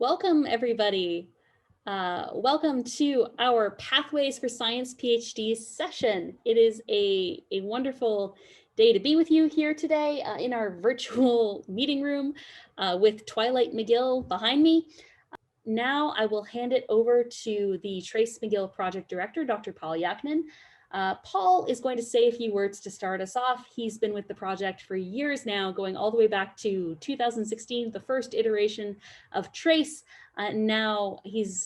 Welcome, everybody. Welcome to our Pathways for Science PhDs session. It is a wonderful day to be with you here today in our virtual meeting room with Twilight McGill behind me. Now I will hand it over to the TRaCE McGill Project Director, Dr. Paul Yaknin. Paul is going to say a few words to start us off. He's been with the project for years now, going all the way back to 2016, the first iteration of TRaCE. Now he's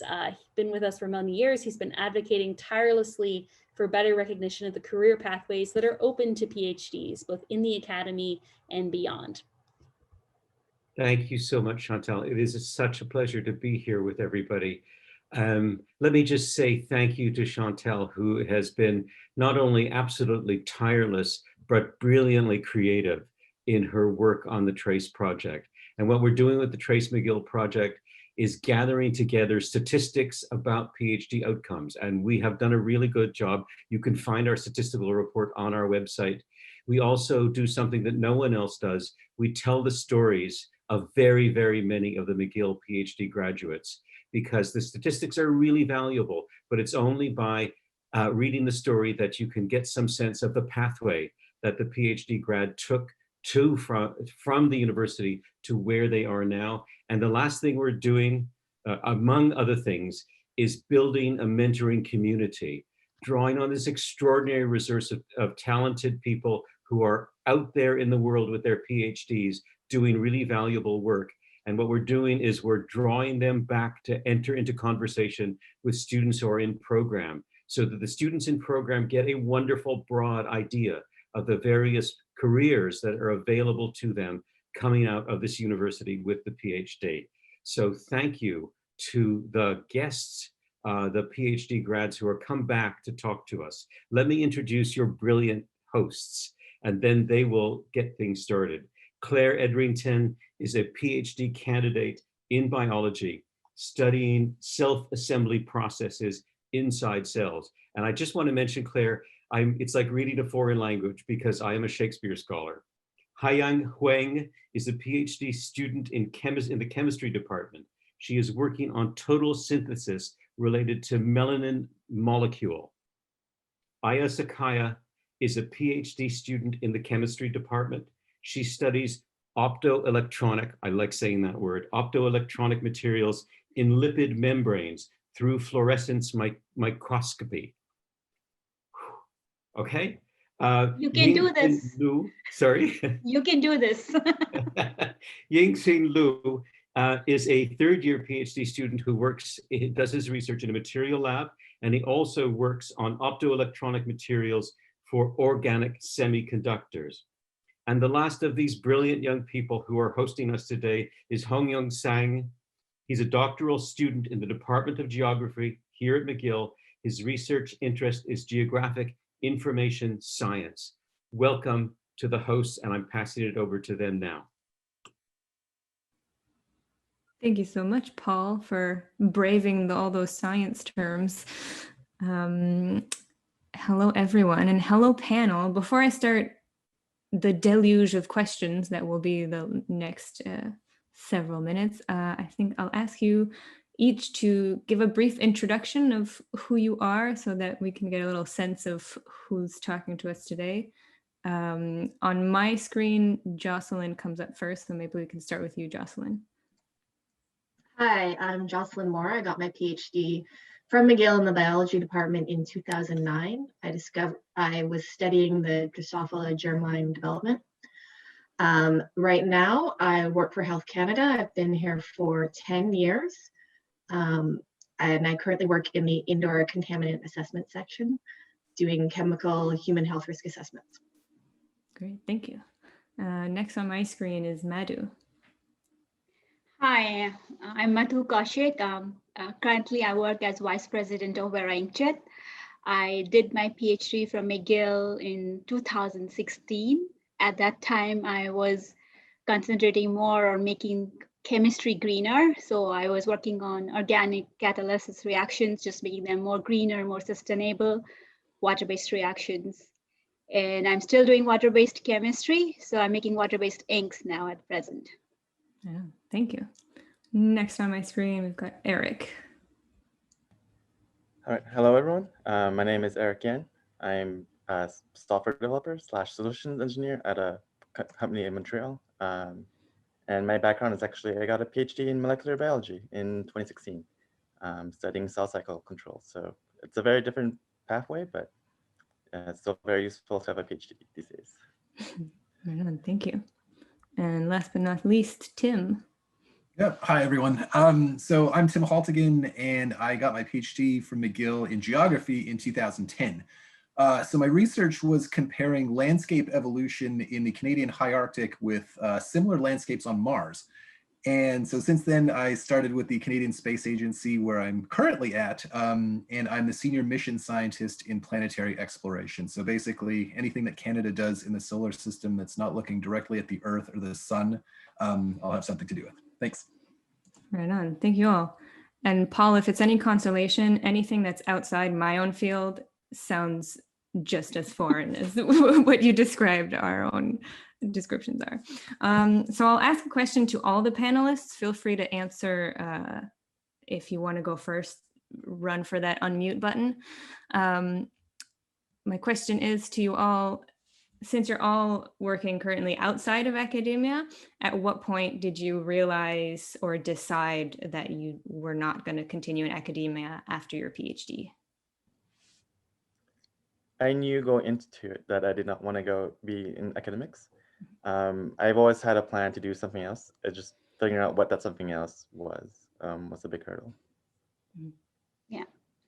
been with us for many years. He's been advocating tirelessly for better recognition of the career pathways that are open to PhDs, both in the academy and beyond. Thank you so much, Chantal. It is such a pleasure to be here with everybody. Let me just say thank you to Chantal, who has been not only absolutely tireless, but brilliantly creative in her work on the TRaCE project. And what we're doing with the TRaCE McGill project is gathering together statistics about PhD outcomes. And we have done a really good job. You can find our statistical report on our website. We also do something that no one else does. We tell the stories of very, very many of the McGill PhD graduates, because the statistics are really valuable, but it's only by reading the story that you can get some sense of the pathway that the PhD grad took from the university to where they are now. And the last thing we're doing, among other things, is building a mentoring community, drawing on this extraordinary resource of talented people who are out there in the world with their PhDs doing really valuable work. And what we're doing is we're drawing them back to enter into conversation with students who are in program, so that the students in program get a wonderful broad idea of the various careers that are available to them coming out of this university with the PhD. So thank you to the guests, the PhD grads who are come back to talk to us. Let me introduce your brilliant hosts, and then they will get things started. Claire Edrington is a PhD candidate in biology, studying self-assembly processes inside cells. And I just want to mention, Claire, it's like reading a foreign language because I am a Shakespeare scholar. Haiyang Huang is a PhD student in the chemistry department. She is working on total synthesis related to melanin molecule. Aya Sakaya is a PhD student in the chemistry department. She studies optoelectronic, I like saying that word, optoelectronic materials in lipid membranes through fluorescence microscopy. Okay. You can do this. Lu, sorry. You can do this. Yingxin Lu is a third-year PhD student who does his research in a material lab, and he also works on optoelectronic materials for organic semiconductors. And the last of these brilliant young people who are hosting us today is Hongyoung Sang. He's a doctoral student in the Department of Geography here at McGill. His research interest is geographic information science. Welcome to the hosts, and I'm passing it over to them now. Thank you so much, Paul, for braving all those science terms. Hello, everyone, and hello, panel. Before I start the deluge of questions that will be the next several minutes, I think I'll ask you each to give a brief introduction of who you are so that we can get a little sense of who's talking to us today. On my screen, Jocelyn comes up first, so maybe we can start with you, Jocelyn. Hi, I'm Jocelyn Moore. I got my PhD from McGill in the biology department in 2009. I was studying the Drosophila germline development. Right now, I work for Health Canada. I've been here for 10 years. And I currently work in the indoor contaminant assessment section, doing chemical human health risk assessments. Great, thank you. Next on my screen is Madhu. Hi, I'm Madhu Kaushik. Currently, I work as Vice President of Vera Inkjet. I did my PhD from McGill in 2016. At that time, I was concentrating more on making chemistry greener. So I was working on organic catalysis reactions, just making them more greener, more sustainable, water-based reactions. And I'm still doing water-based chemistry. So I'm making water-based inks now at present. Yeah, thank you. Next on my screen, we've got Eric. All right. Hello, everyone. My name is Eric Yan. I'm a software developer / solutions engineer at a company in Montreal. And my background is actually, I got a PhD in molecular biology in 2016, studying cell cycle control. So it's a very different pathway, but it's still very useful to have a PhD these days. Right on, thank you. And last but not least, Tim. Yep. Hi, everyone. So I'm Tim Haltigan, and I got my PhD from McGill in geography in 2010. So my research was comparing landscape evolution in the Canadian high Arctic with similar landscapes on Mars. And so since then, I started with the Canadian Space Agency, where I'm currently at, and I'm the senior mission scientist in planetary exploration. So basically, anything that Canada does in the solar system that's not looking directly at the Earth or the sun, I'll have something to do with. Thanks. Right on, thank you all. And Paul, if it's any consolation, anything that's outside my own field sounds just as foreign as what you described our own descriptions are. So I'll ask a question to all the panelists. Feel free to answer if you want to go first, run for that unmute button. My question is to you all, since you're all working currently outside of academia, at what point did you realize or decide that you were not going to continue in academia after your PhD? I knew going into it that I did not want to go be in academics. I've always had a plan to do something else. Just figuring out what that something else was a big hurdle. Yeah,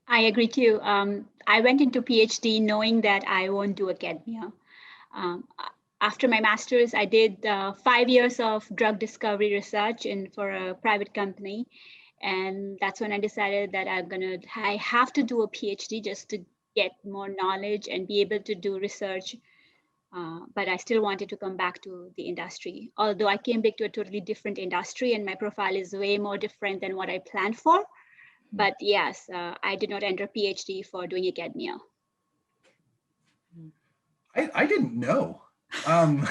I agree too. I went into PhD knowing that I won't do academia. After my master's, I did 5 years of drug discovery research for a private company. And that's when I decided that I have to do a PhD just to get more knowledge and be able to do research. But I still wanted to come back to the industry. Although I came back to a totally different industry and my profile is way more different than what I planned for. But yes, I did not enter PhD for doing academia. I didn't know. I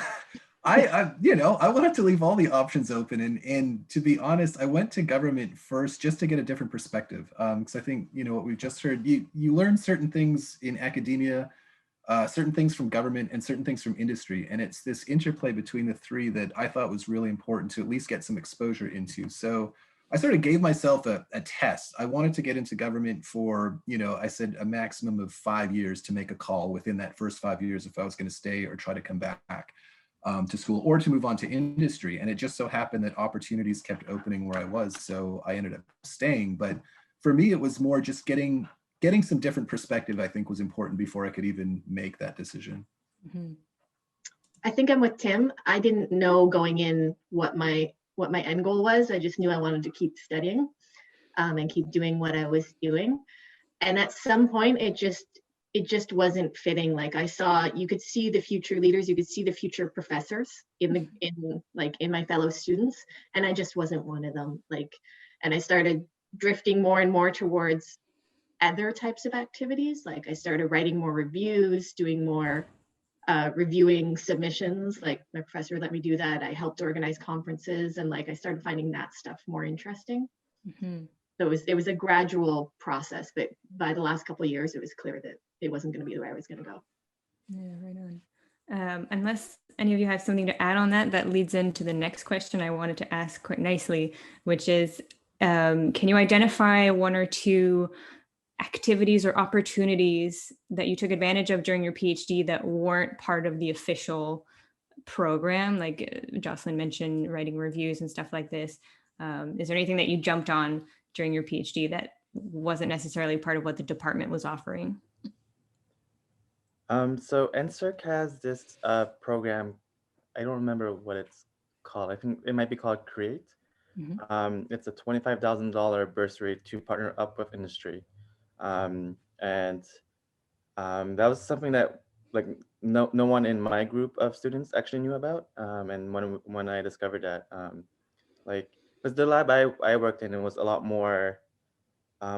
wanted to leave all the options open, and to be honest, I went to government first just to get a different perspective. Because I think what we've just heard, you learn certain things in academia, certain things from government, and certain things from industry, and it's this interplay between the three that I thought was really important to at least get some exposure into. So I sort of gave myself a test. I wanted to get into government for, I said a maximum of 5 years to make a call within that first 5 years if I was going to stay or try to come back to school or to move on to industry. And it just so happened that opportunities kept opening where I was. So I ended up staying. But for me, it was more just getting some different perspective, I think was important before I could even make that decision. Mm-hmm. I think I'm with Tim. I didn't know going in what my end goal was. I just knew I wanted to keep studying and keep doing what I was doing. And at some point, it just wasn't fitting. Like you could see the future leaders, you could see the future professors in my fellow students, and I just wasn't one of them. And I started drifting more and more towards other types of activities. Like I started writing more reviews, doing more reviewing submissions. Like my professor let me do that. I helped organize conferences, and I started finding that stuff more interesting. Mm-hmm. So it was a gradual process, but by the last couple of years, it was clear that it wasn't going to be the way I was going to go. Yeah, right on. Unless any of you have something to add on that leads into the next question I wanted to ask quite nicely, which is, can you identify one or two activities or opportunities that you took advantage of during your PhD that weren't part of the official program? Like Jocelyn mentioned, writing reviews and stuff like this. Is there anything that you jumped on during your PhD that wasn't necessarily part of what the department was offering? So NSERC has this program, I don't remember what it's called. I think it might be called CREATE. Mm-hmm. It's a $25,000 bursary to partner up with industry. And that was something that no one in my group of students actually knew about. And when I discovered that, because the lab I worked in, it was a lot more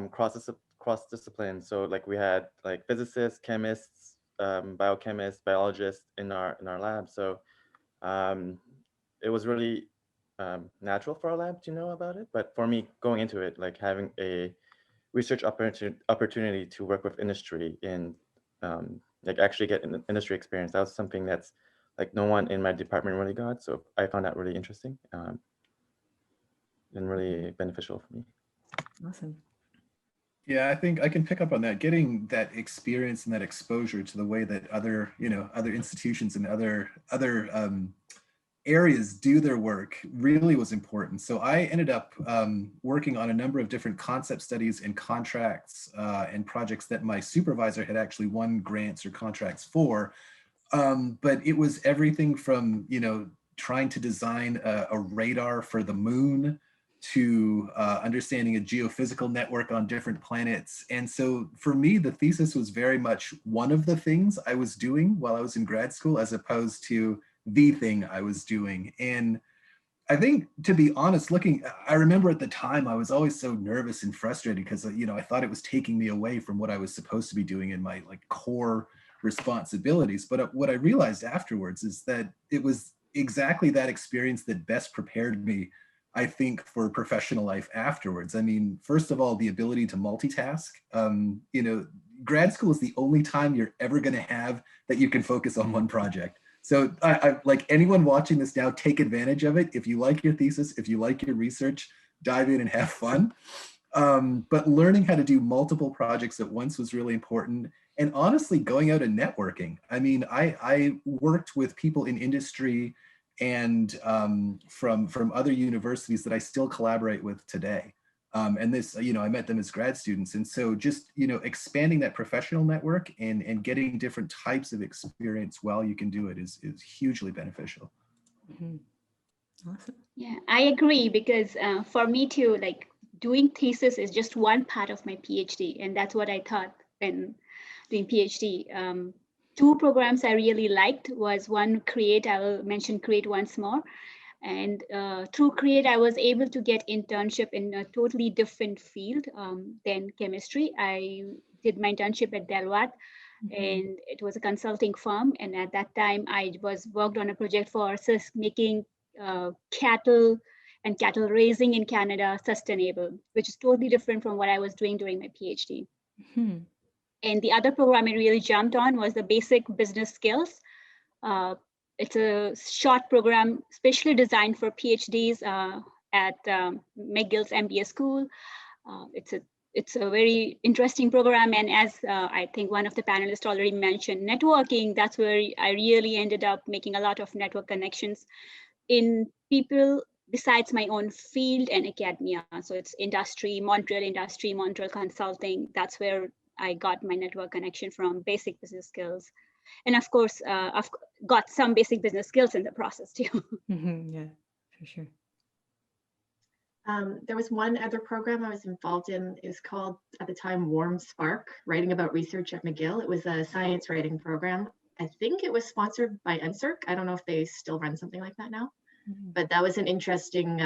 cross discipline. So we had physicists, chemists, biochemists, biologists in our lab. So it was really natural for our lab to know about it. But for me, going into it, like having a research opportunity to work with industry in like actually get an industry experience, that was something that's like no one in my department really got. So I found that really interesting and really beneficial for me. Awesome. Yeah, I think I can pick up on that. Getting that experience and that exposure to the way that other, other institutions and other areas do their work really was important. So I ended up working on a number of different concept studies and contracts and projects that my supervisor had actually won grants or contracts for. But it was everything from, trying to design a radar for the moon to understanding a geophysical network on different planets. And so for me, the thesis was very much one of the things I was doing while I was in grad school, as opposed to the thing I was doing. And I think, to be honest, I remember at the time I was always so nervous and frustrated because, I thought it was taking me away from what I was supposed to be doing in my core responsibilities. But what I realized afterwards is that it was exactly that experience that best prepared me, I think, for professional life afterwards. I mean, first of all, the ability to multitask. Grad school is the only time you're ever going to have that you can focus on one project. So I like anyone watching this now, take advantage of it. If you like your thesis, if you like your research, dive in and have fun. But learning how to do multiple projects at once was really important. And honestly, going out and networking. I mean, I worked with people in industry and from other universities that I still collaborate with today. And this, I met them as grad students. And so just, expanding that professional network and getting different types of experience while you can do it is hugely beneficial. Mm-hmm. Awesome. Yeah, I agree, because for me too, doing thesis is just one part of my PhD. And that's what I thought when doing PhD. Two programs I really liked was one, CREATE. I will mention CREATE once more. And through CREATE, I was able to get internship in a totally different field than chemistry. I did my internship at Deloitte, and it was a consulting firm. And at that time, I worked on a project for making cattle and cattle raising in Canada sustainable, which is totally different from what I was doing during my PhD. Mm-hmm. And the other program I really jumped on was the basic business skills. It's a short program specially designed for PhDs at McGill's MBA school. It's a very interesting program. And as I think one of the panelists already mentioned, networking, that's where I really ended up making a lot of network connections in people besides my own field and academia. So it's Montreal consulting. That's where I got my network connection from, basic business skills. And of course, I've got some basic business skills in the process too. Mm-hmm. Yeah, for sure. There was one other program I was involved in. It was called, at the time, Warm Spark, Writing About Research at McGill. It was a science writing program. I think it was sponsored by NSERC. I don't know if they still run something like that now, but that was an interesting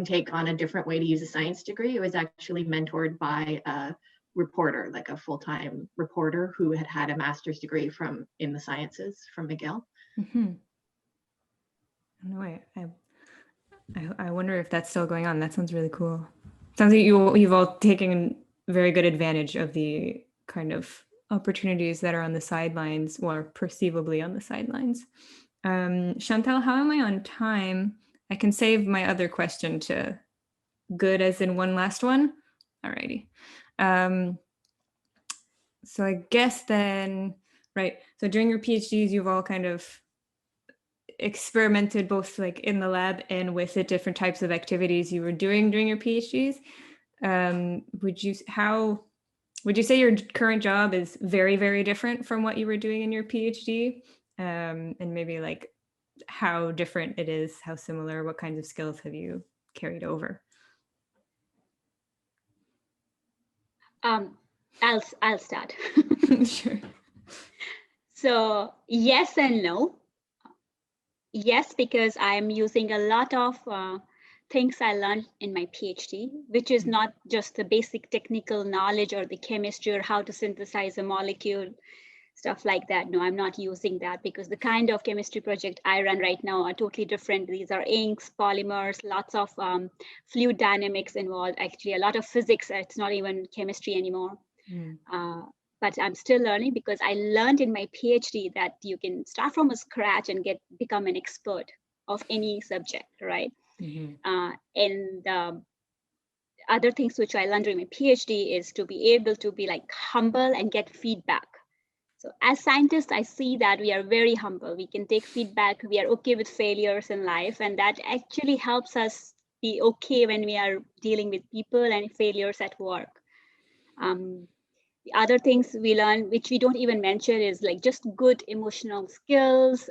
take on a different way to use a science degree. It was actually mentored by a reporter, like a full-time reporter who had a master's degree in the sciences from McGill. Mm-hmm. No, I wonder if that's still going on. That sounds really cool. Sounds like you've all taken very good advantage of the kind of opportunities that are on the sidelines, or perceivably on the sidelines. Chantal, how am I on time? I can save my other question to good as in one last one. Alrighty. So I guess then, right. So during your PhDs, you've all kind of experimented both in the lab and with the different types of activities you were doing during your PhDs. Would you say your current job is very, very different from what you were doing in your PhD? And maybe how different it is, how similar, what kinds of skills have you carried over? I'll start. Sure. So yes and no. Yes, because I'm using a lot of things I learned in my PhD, which is not just the basic technical knowledge or the chemistry or how to synthesize a molecule. stuff like that. No, I'm not using that because the kind of chemistry project I run right now are totally different. These are inks, polymers, lots of fluid dynamics involved, actually a lot of physics. It's not even chemistry anymore. But I'm still learning because I learned in my PhD that you can start from scratch and become an expert of any subject, right? And other things which I learned during my PhD is to be able to be like humble and get feedback. So as scientists, I see that we are very humble. We can take feedback. We are okay with failures in life. And that actually helps us be okay when we are dealing with people and failures at work. The other things we learn, which we don't even mention, is like just good emotional skills,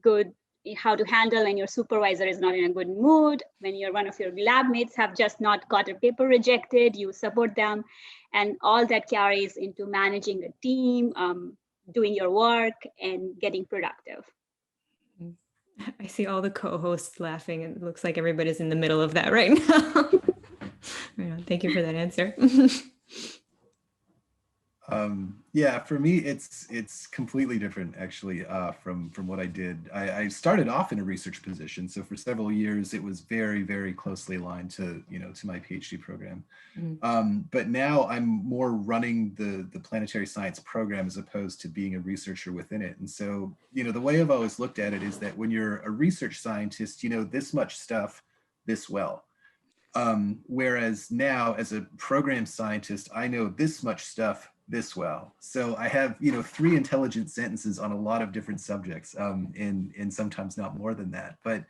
good how to handle when your supervisor is not in a good mood, when one of your lab mates have just not got a paper rejected, you support them, and all that carries into managing a team, doing your work, and getting productive. I see all the co-hosts laughing. It looks like everybody's in the middle of that right now. Right on. Thank you for that answer. Yeah, for me, it's completely different actually from what I did. I started off in a research position, so for several years it was very, very closely aligned to to my PhD program. But now I'm more running the planetary science program as opposed to being a researcher within it. And so the way I've always looked at it is that when you're a research scientist, you know this much stuff this well. Whereas now as a program scientist, I know this much stuff this well. So I have, 3 intelligent sentences on a lot of different subjects, and sometimes not more than that. But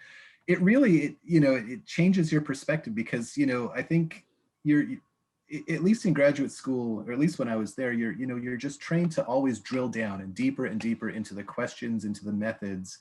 it really, it changes your perspective because, I think at least in graduate school, or at least when I was there, you're just trained to always drill down and deeper into the questions, into the methods,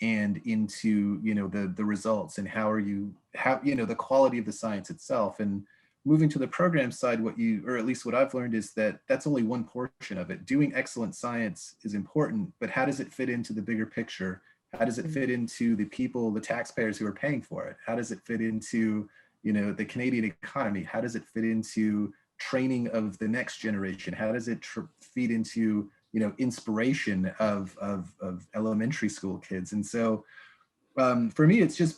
and into the results, and how the quality of the science itself. And moving to the program side, or at least what I've learned, is that that's only one portion of it. Doing excellent science is important, but how does it fit into the bigger picture? How does it fit into the people, the taxpayers who are paying for it? How does it fit into the Canadian economy? How does it fit into training of the next generation? How does it feed into inspiration of elementary school kids? And so for me, it's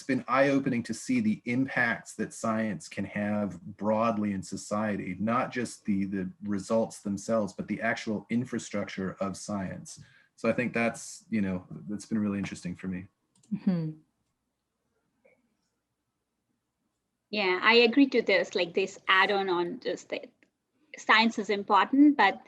been eye-opening to see the impacts that science can have broadly in society, not just the results themselves, but the actual infrastructure of science. So I think that's been really interesting for me. Yeah, I agree to this, like this add-on on just that science is important, but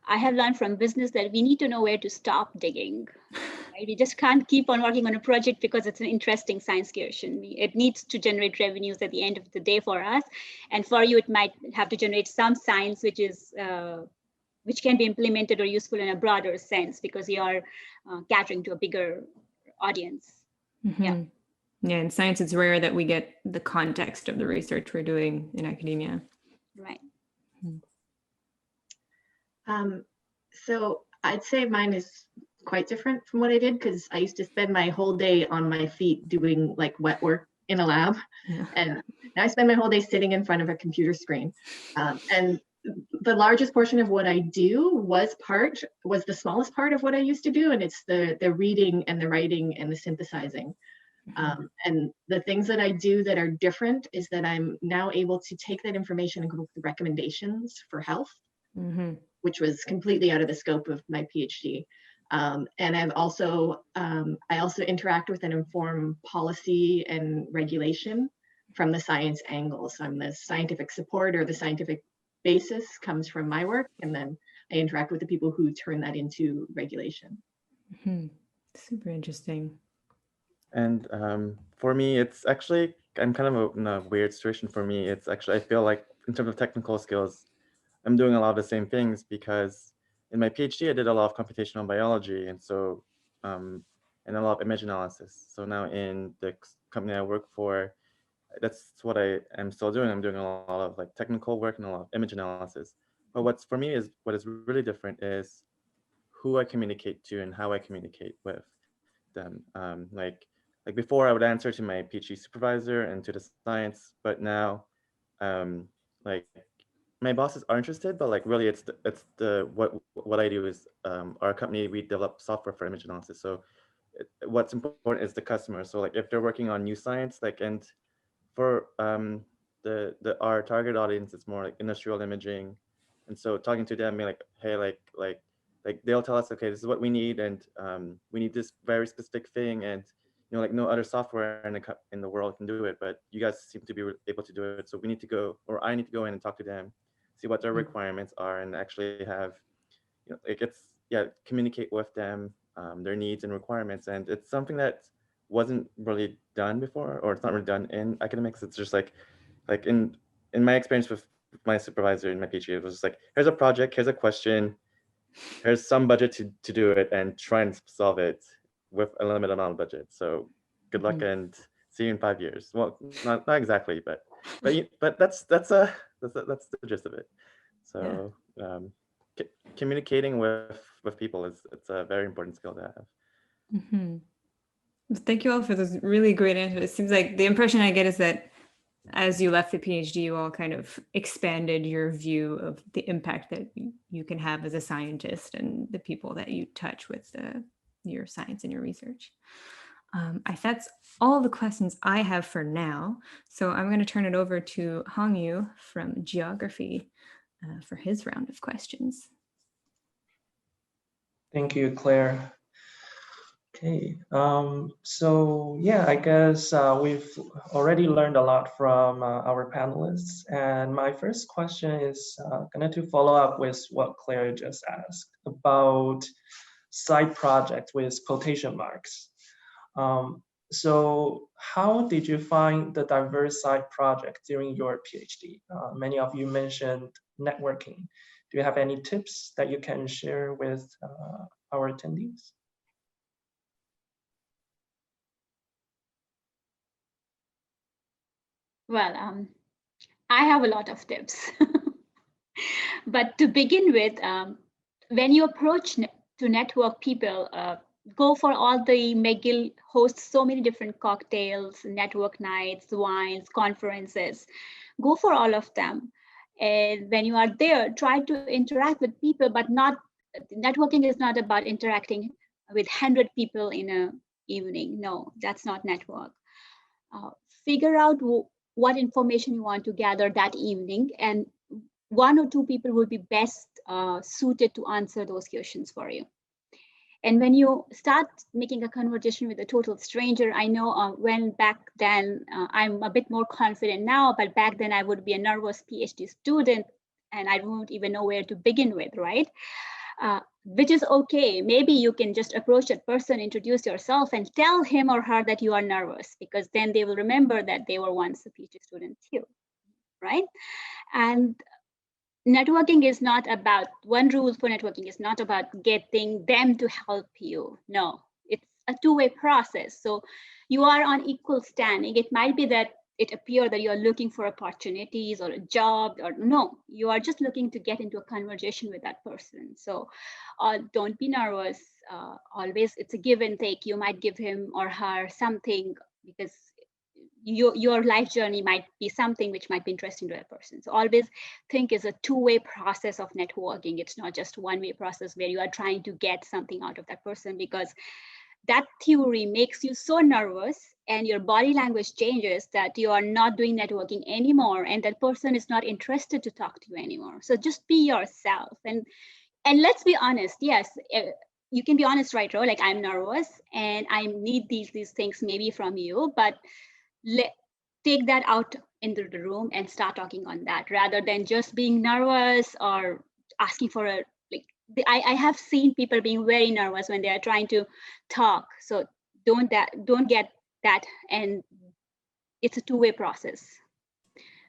I have learned from business that we need to know where to stop digging. Right? We just can't keep on working on a project because it's an interesting science question. It needs to generate revenues at the end of the day for us. And for you, it might have to generate some science which can be implemented or useful in a broader sense because you are catering to a bigger audience. Yeah, in science, it's rare that we get the context of the research we're doing in academia. Right. So I'd say mine is quite different from what I did, because I used to spend my whole day on my feet doing like wet work in a lab. And now I spend my whole day sitting in front of a computer screen. And the largest portion of what I do was the smallest part of what I used to do. And it's the reading and the writing and the synthesizing. And the things that I do that are different is that I'm now able to take that information and come up with recommendations for health, which was completely out of the scope of my PhD. And I also interact with and inform policy and regulation from the science angle. So I'm the scientific support, or the scientific basis comes from my work, and then I interact with the people who turn that into regulation. Super interesting. And for me, it's actually, I'm kind of in a weird situation for me. It's actually, I feel like in terms of technical skills, I'm doing a lot of the same things, because in my PhD, I did a lot of computational biology, and so, and a lot of image analysis. So now in the company I work for, that's what I am still doing. I'm doing a lot of like technical work and a lot of image analysis. But what is really different is who I communicate to and how I communicate with them. Like before, I would answer to my PhD supervisor and to the science, but now, like my bosses are interested, but like really it's the what I do is our company, we develop software for image analysis. So what's important is the customer. So like if they're working on new science, like, and for our target audience, it's more like industrial imaging. And so talking to them, being like, hey, like they'll tell us, okay, this is what we need, and we need this very specific thing, and like no other software in the world can do it, but you guys seem to be able to do it. So we need to go, or I need to go in and talk to them, see what their requirements are, and actually have, like communicate with them their needs and requirements. And it's something that wasn't really done before, or it's not really done in academics. It's just like in my experience with my supervisor in my PhD, it was just like, here's a project, here's a question, here's some budget to do it, and try and solve it with a limited amount of budget. So good luck and see you in 5 years. Well, not exactly, but that's the gist of it. So communicating with people it's a very important skill to have. Thank you all for those really great answers. It seems like the impression I get is that as you left the PhD, you all kind of expanded your view of the impact that you can have as a scientist and the people that you touch with your science and your research. That's all the questions I have for now. So I'm going to turn it over to Hongyu from Geography for his round of questions. Thank you, Claire. Okay, so yeah, I guess we've already learned a lot from our panelists. And my first question is going to follow up with what Claire just asked about side project with quotation marks. So how did you find the diverse side project during your PhD? Many of you mentioned networking. Do you have any tips that you can share with our attendees? Well, I have a lot of tips. But to begin with, when you approach to network people, go for all the McGill hosts so many different cocktails, network nights, wines, conferences. Go for all of them. And when you are there, try to interact with people, but networking is not about interacting with 100 people in an evening. No, that's not network. Figure out what information you want to gather that evening, and 1 or 2 people will be best suited to answer those questions for you. And when you start making a conversation with a total stranger, I know when back then, I'm a bit more confident now, but back then I would be a nervous PhD student and I don't even know where to begin with, right? Which is okay. Maybe you can just approach that person, introduce yourself, and tell him or her that you are nervous, because then they will remember that they were once a PhD student too, right? And networking is not about, one rule for networking is not about getting them to help you. No, it's a two-way process. So you are on equal standing. It might be that it appears that you're looking for opportunities or a job, or no, you are just looking to get into a conversation with that person. So don't be nervous. Always, it's a give and take. You might give him or her something because your life journey might be something which might be interesting to that person. So always think it's a two-way process of networking. It's not just one-way process where you are trying to get something out of that person, because that theory makes you so nervous and your body language changes that you are not doing networking anymore, and that person is not interested to talk to you anymore. So just be yourself, and let's be honest. Yes, you can be honest, right, Ro? Like, I'm nervous and I need these things maybe from you, but take that out into the room and start talking on that, rather than just being nervous or asking for a, I have seen people being very nervous when they are trying to talk. So don't get that. And it's a two-way process.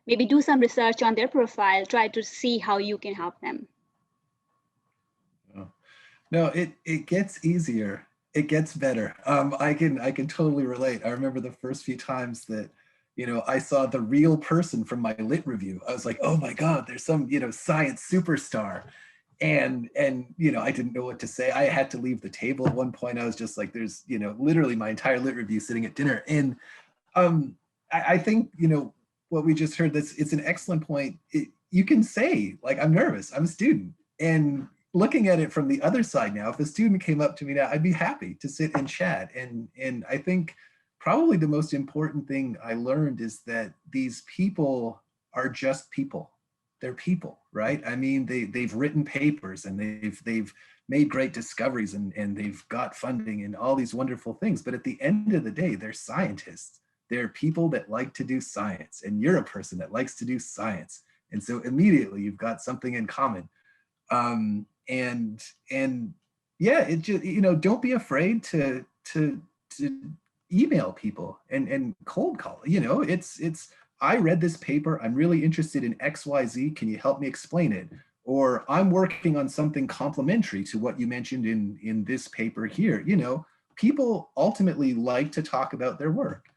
Maybe do some research on their profile, try to see how you can help them. No, it gets easier. It gets better. I can totally relate. I remember the first few times that, I saw the real person from my lit review. I was like, oh my God, there's some, science superstar. And I didn't know what to say. I had to leave the table at one point. I was just like, there's, literally my entire lit review sitting at dinner. And I think, what we just heard, it's an excellent point. you can say, like, I'm nervous, I'm a student. And looking at it from the other side now, if a student came up to me now, I'd be happy to sit and chat. And I think probably the most important thing I learned is that these people are just people. They're people, right? I mean, they've written papers and they've made great discoveries and they've got funding and all these wonderful things. But at the end of the day, they're scientists. They're people that like to do science, and you're a person that likes to do science. And so immediately you've got something in common. And yeah, it just, you know, don't be afraid to email people and cold call. You know, it's I read this paper, I'm really interested in XYZ, can you help me explain it? Or I'm working on something complementary to what you mentioned in this paper here. You know, people ultimately like to talk about their work.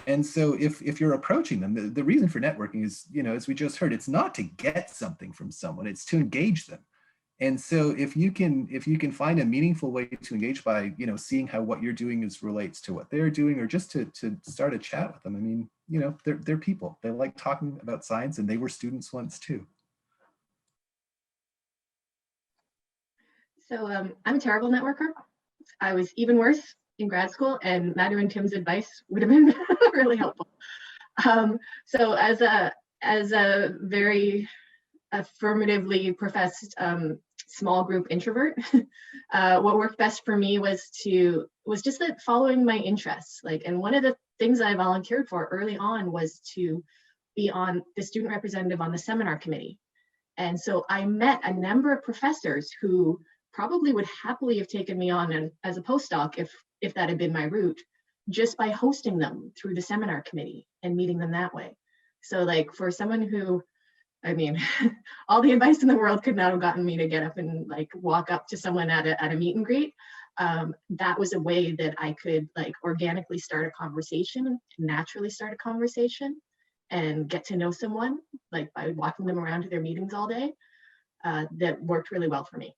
And so if you're approaching them, the reason for networking is, you know, as we just heard, it's not to get something from someone, it's to engage them. And so if you can find a meaningful way to engage by, you know, seeing how what you're doing is relates to what they're doing, or just to start a chat with them. I mean, you know, they're people. They like talking about science, and they were students once too. So I'm a terrible networker. I was even worse in grad school, and Madhu and Tim's advice would have been really helpful. So as a very affirmatively professed small group introvert, what worked best for me was just that following my interests. Like, and one of the things I volunteered for early on was to be on the student representative on the seminar committee. And so I met a number of professors who probably would happily have taken me on as a postdoc if that had been my route, just by hosting them through the seminar committee and meeting them that way. So like, for someone who, I mean, all the advice in the world could not have gotten me to get up and like walk up to someone at a meet and greet. That was a way that I could like organically start a conversation, naturally start a conversation, and get to know someone, like by walking them around to their meetings all day. That worked really well for me.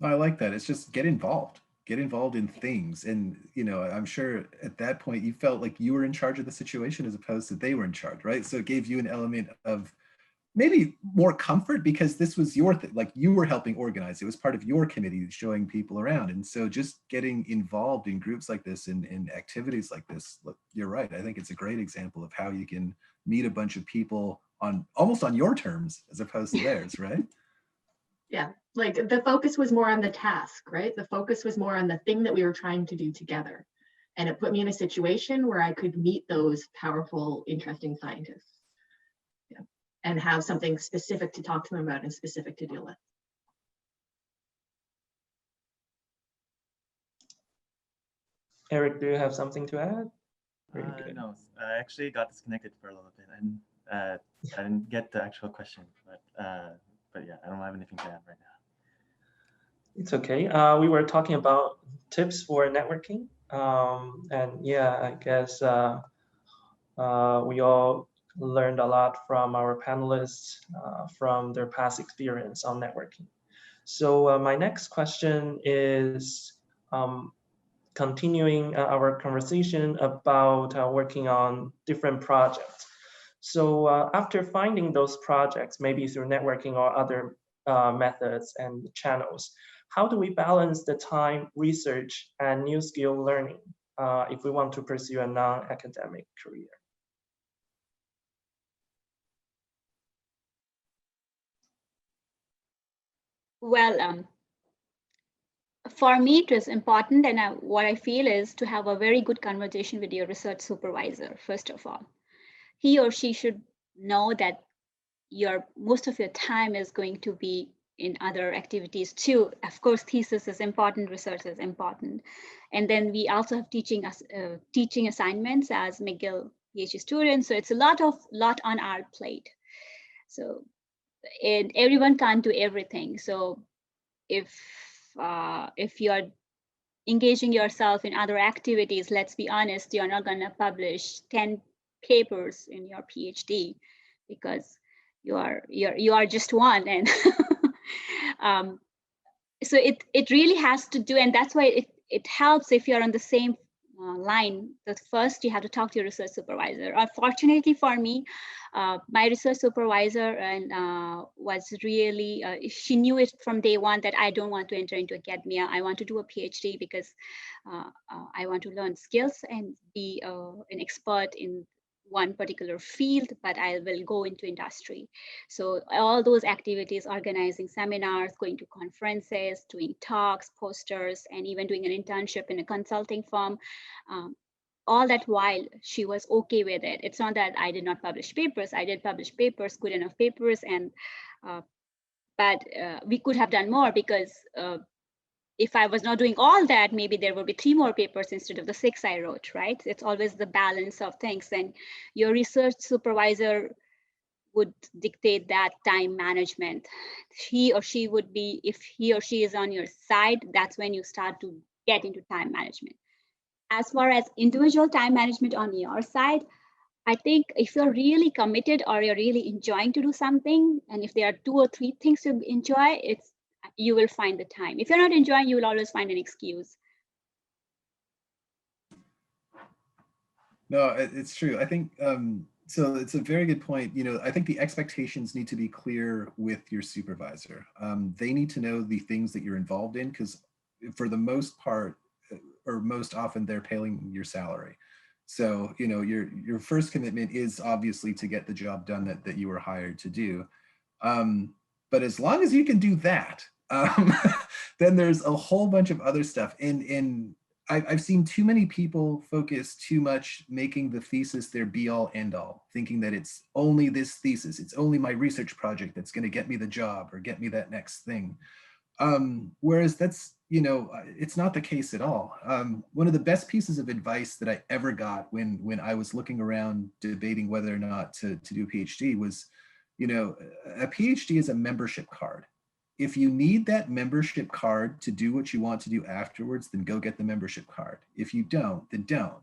I like that. It's just get involved in things. And, you know, I'm sure at that point you felt like you were in charge of the situation as opposed to they were in charge, right? So it gave you an element of maybe more comfort because this was your thing, like you were helping organize. It was part of your committee showing people around. And so just getting involved in groups like this and activities like this, look, you're right. I think it's a great example of how you can meet a bunch of people on almost on your terms as opposed to theirs, right? Yeah, like the focus was more on the task, right? The focus was more on the thing that we were trying to do together. And it put me in a situation where I could meet those powerful, interesting scientists, yeah, and have something specific to talk to them about and specific to deal with. Eric, do you have something to add? No, I actually got disconnected for a little bit, and I didn't get the actual question, but yeah, I don't have anything to add right now. It's okay. We were talking about tips for networking, and yeah, I guess we all learned a lot from our panelists from their past experience on networking. So my next question is continuing our conversation about working on different projects. So after finding those projects, maybe through networking or other methods and channels, how do we balance the time, research, and new skill learning if we want to pursue a non-academic career? Well, for me, it was important, and what I feel is to have a very good conversation with your research supervisor, first of all. He or she should know that most of your time is going to be in other activities too. Of course, thesis is important, research is important. And then we also have teaching assignments as McGill PhD students. So it's a lot on our plate. So, and everyone can't do everything. So if you're engaging yourself in other activities, let's be honest, you're not going to publish 10 papers in your PhD because you are just one. And so it really has to do, and that's why it helps if you're on the same line, the first you have to talk to your research supervisor. Unfortunately for me, my research supervisor was really, she knew it from day one that I don't want to enter into academia. I want to do a PhD because I want to learn skills and be an expert in one particular field, but I will go into industry. So all those activities, organizing seminars, going to conferences, doing talks, posters, and even doing an internship in a consulting firm, all that while she was okay with it. It's not that I did not publish papers. I did publish papers, good enough papers, and but we could have done more because if I was not doing all that, maybe there would be 3 more papers instead of the 6 I wrote, right? It's always the balance of things. And your research supervisor would dictate that time management. He or she would be, if he or she is on your side, that's when you start to get into time management. As far as individual time management on your side, I think if you're really committed or you're really enjoying to do something, and if there are 2 or 3 things you enjoy, you will find the time. If you're not enjoying, you will always find an excuse. No, it's true. I think, so it's a very good point. You know, I think the expectations need to be clear with your supervisor. They need to know the things that you're involved in, because for the most part, or most often, they're paying your salary. So, you know, your first commitment is obviously to get the job done that you were hired to do. But as long as you can do that, then there's a whole bunch of other stuff. And I've seen too many people focus too much making the thesis their be all end all, thinking that it's only this thesis, it's only my research project that's going to get me the job or get me that next thing. Whereas that's, you know, it's not the case at all. One of the best pieces of advice that I ever got when I was looking around debating whether or not to do a PhD was, you know, a PhD is a membership card. If you need that membership card to do what you want to do afterwards, then go get the membership card. If you don't, then don't.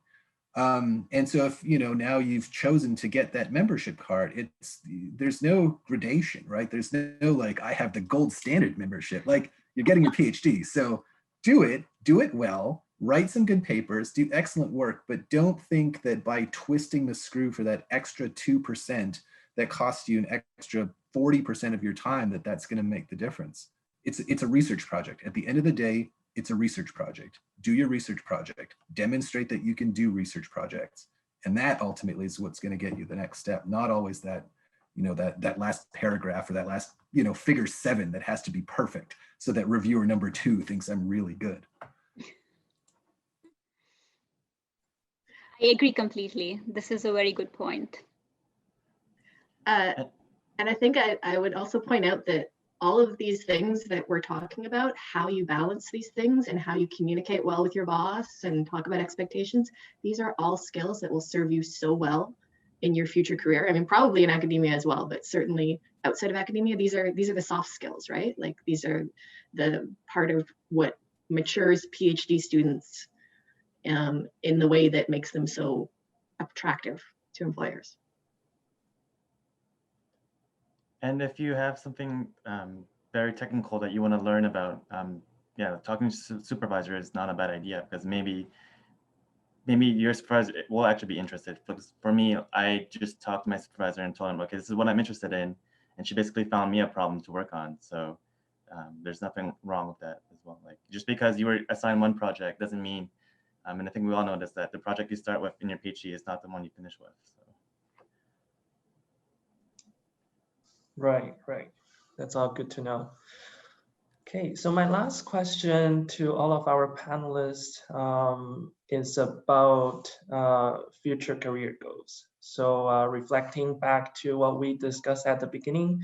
And so if, you know, now you've chosen to get that membership card, there's no gradation, right? There's no like, I have the gold standard membership, like you're getting your PhD. So do it well, write some good papers, do excellent work, but don't think that by twisting the screw for that extra 2% that costs you an extra 40% of your time, that's going to make the difference. It's a research project. At the end of the day, it's a research project. Do your research project. Demonstrate that you can do research projects. And that ultimately is what's going to get you the next step, not always that, you know, that last paragraph or that last, you know, figure 7 that has to be perfect so that reviewer number 2 thinks I'm really good. I agree completely. This is a very good point. And I think I would also point out that all of these things that we're talking about, how you balance these things and how you communicate well with your boss and talk about expectations, these are all skills that will serve you so well in your future career. I mean, probably in academia as well, but certainly outside of academia, these are the soft skills, right? Like these are the part of what matures PhD students in the way that makes them so attractive to employers. And if you have something very technical that you want to learn about, yeah, talking to supervisor is not a bad idea, because maybe your supervisor will actually be interested. For me, I just talked to my supervisor and told him, okay, this is what I'm interested in. And she basically found me a problem to work on. So there's nothing wrong with that as well. Like just because you were assigned one project doesn't mean, and I think we all notice that the project you start with in your PhD is not the one you finish with. So. Right. That's all good to know. Okay, so my last question to all of our panelists is about future career goals. So reflecting back to what we discussed at the beginning,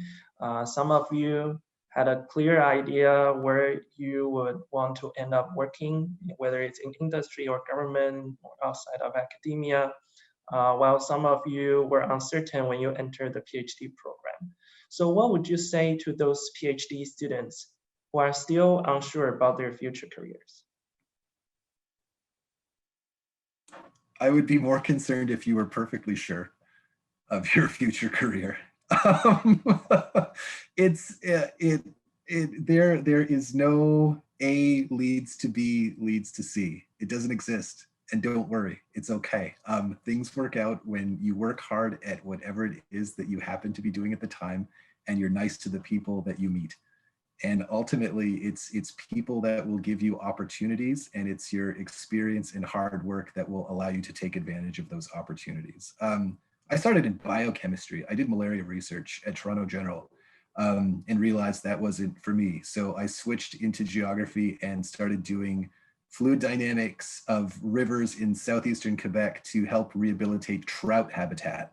some of you had a clear idea where you would want to end up working, whether it's in industry or government or outside of academia, while some of you were uncertain when you entered the PhD program. So what would you say to those PhD students who are still unsure about their future careers? I would be more concerned if you were perfectly sure of your future career. There is no A leads to B leads to C. It doesn't exist. And don't worry, it's okay. Things work out when you work hard at whatever it is that you happen to be doing at the time, and you're nice to the people that you meet. And ultimately, it's people that will give you opportunities, and it's your experience and hard work that will allow you to take advantage of those opportunities. I started in biochemistry. I did malaria research at Toronto General, and realized that wasn't for me. So I switched into geography and started doing fluid dynamics of rivers in southeastern Quebec to help rehabilitate trout habitat.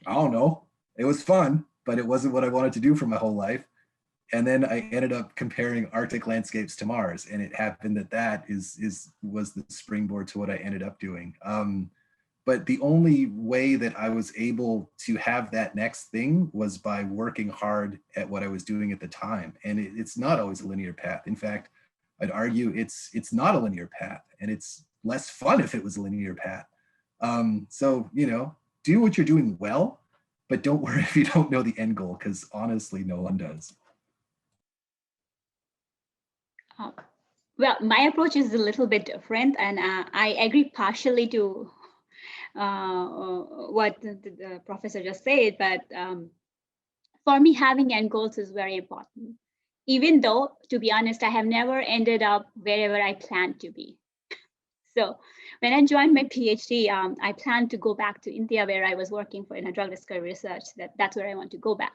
I don't know, it was fun, but it wasn't what I wanted to do for my whole life. And then I ended up comparing Arctic landscapes to Mars, and it happened that was the springboard to what I ended up doing. But the only way that I was able to have that next thing was by working hard at what I was doing at the time. And it's not always a linear path. In fact, I'd argue it's not a linear path, and it's less fun if it was a linear path. So, do what you're doing well, but don't worry if you don't know the end goal, because honestly, no one does. Well, my approach is a little bit different, and I agree partially to what the professor just said, but for me, having end goals is very important. Even though, to be honest, I have never ended up wherever I planned to be. So when I joined my PhD, I planned to go back to India, where I was working for in a drug discovery research. That's where I want to go back.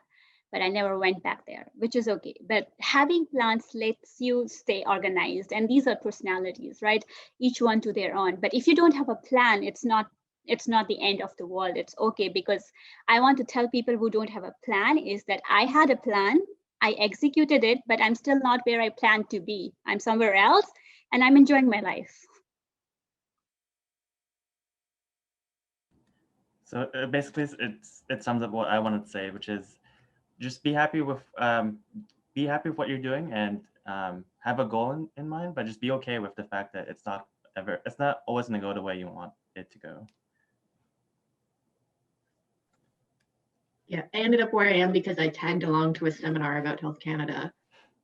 But I never went back there, which is okay. But having plans lets you stay organized. And these are personalities, right? Each one to their own. But if you don't have a plan, it's not the end of the world. It's okay, because I want to tell people who don't have a plan is that I had a plan, I executed it, but I'm still not where I planned to be. I'm somewhere else, and I'm enjoying my life. So basically, it sums up what I wanted to say, which is just be happy with what you're doing, and have a goal in mind, but just be okay with the fact that it's not always going to go the way you want it to go. Yeah, I ended up where I am because I tagged along to a seminar about Health Canada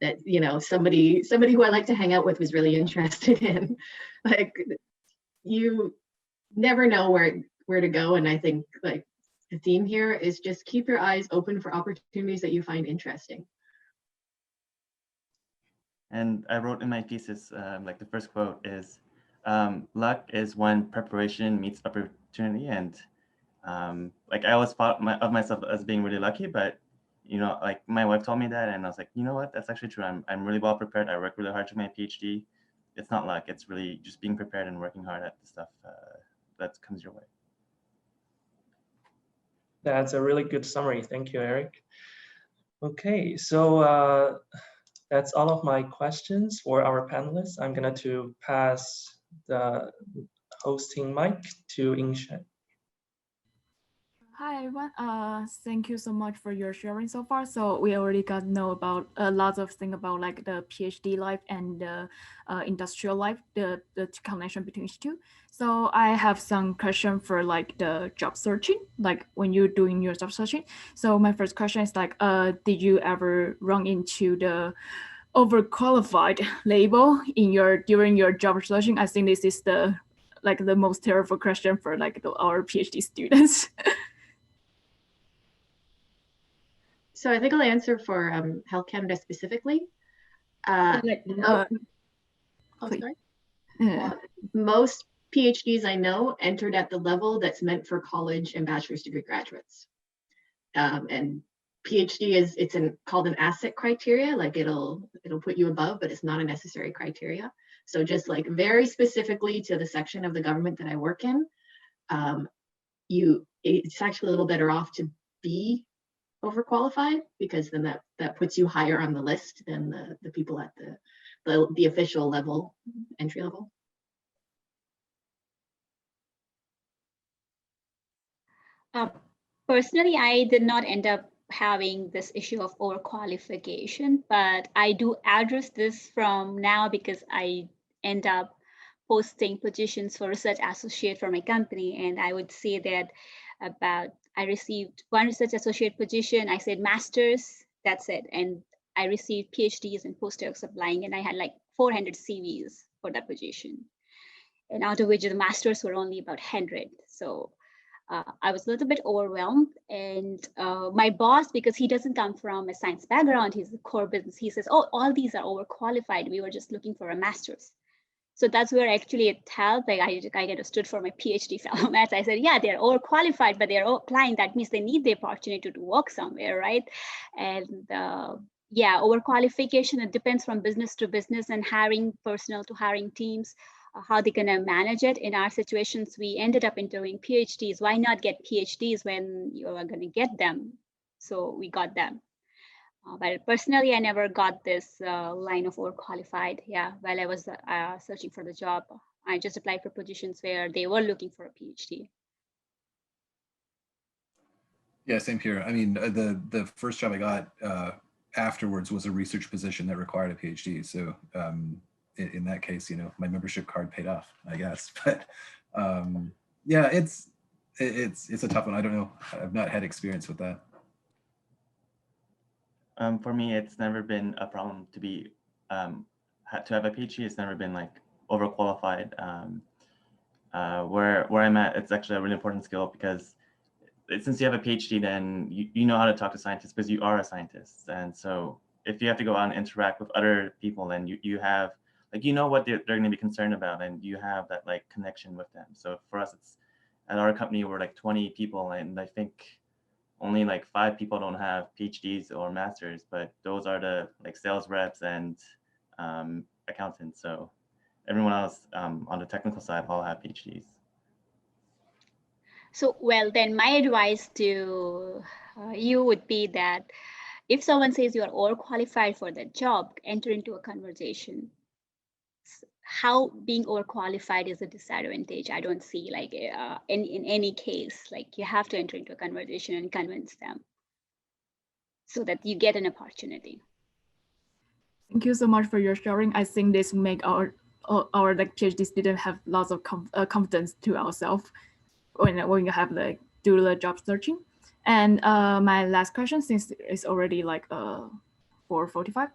that, somebody who I like to hang out with was really interested in. Like, you never know where to go. And I think like the theme here is just keep your eyes open for opportunities that you find interesting. And I wrote in my thesis, like the first quote is, luck is when preparation meets opportunity. And like I always thought of myself as being really lucky, but like my wife told me that, and I was like, you know what, that's actually true. I'm really well prepared. I work really hard for my PhD. It's not luck. It's really just being prepared and working hard at the stuff that comes your way. That's a really good summary. Thank you, Eric. Okay, so that's all of my questions for our panelists. I'm going to pass the hosting mic to Yingshen. Hi everyone. Thank you so much for your sharing so far. So we already got to know about lots of things about like the PhD life and the industrial life, the connection between each two. So I have some question for like the job searching, like when you're doing your job searching. So my first question is like, did you ever run into the overqualified label during your job searching? I think this is the most terrible question for like our PhD students. So I think I'll answer for Health Canada specifically. Most PhDs I know entered at the level that's meant for college and bachelor's degree graduates. And PhD it's called an asset criteria, like it'll put you above, but it's not a necessary criteria. So just like very specifically to the section of the government that I work in, it's actually a little better off to be overqualified, because then that puts you higher on the list than the people at the official level, entry level. Personally, I did not end up having this issue of overqualification, but I do address this from now because I end up posting positions for research associate for my company, and I would say that I received one research associate position. I said master's, that's it. And I received PhDs and postdocs applying, and I had like 400 CVs for that position. and out of which the masters were only about 100. So I was a little bit overwhelmed, and my boss, because he doesn't come from a science background, he's a core business, he says, oh, all these are overqualified. We were just looking for a master's. So that's where actually it helped. Like I understood for my PhD fellow maths. I said, yeah, they're overqualified, but they're applying. That means they need the opportunity to work somewhere, right? And yeah, overqualification, it depends from business to business and hiring personnel to hiring teams, how they're gonna manage it. In our situations, we ended up interviewing PhDs. Why not get PhDs when you are gonna get them? So we got them. But personally, I never got this line of overqualified. Yeah, while I was searching for the job, I just applied for positions where they were looking for a PhD. Yeah, same here. I mean, the first job I got afterwards was a research position that required a PhD. So in that case, you know, my membership card paid off, I guess. But yeah, it's a tough one. I don't know. I've not had experience with that. For me, it's never been a problem to be to have a PhD. It's never been like overqualified. Where I'm at, it's actually a really important skill, because since you have a PhD, then you know how to talk to scientists because you are a scientist. And so if you have to go out and interact with other people, then you have, like, you know what they're going to be concerned about, and you have that like connection with them. So for us, it's at our company, we're like 20 people, and I think only like 5 people don't have PhDs or masters, but those are the like sales reps and accountants. So everyone else on the technical side all have PhDs. So, well, then my advice to you would be that if someone says you are overqualified for that job, enter into a conversation. How being overqualified is a disadvantage, I don't see, like in any case. Like, you have to enter into a conversation and convince them so that you get an opportunity. Thank you so much for your sharing. I think this make our like PhD students have lots of confidence to ourselves when you have like do the job searching. And my last question, since it's already like 4:45,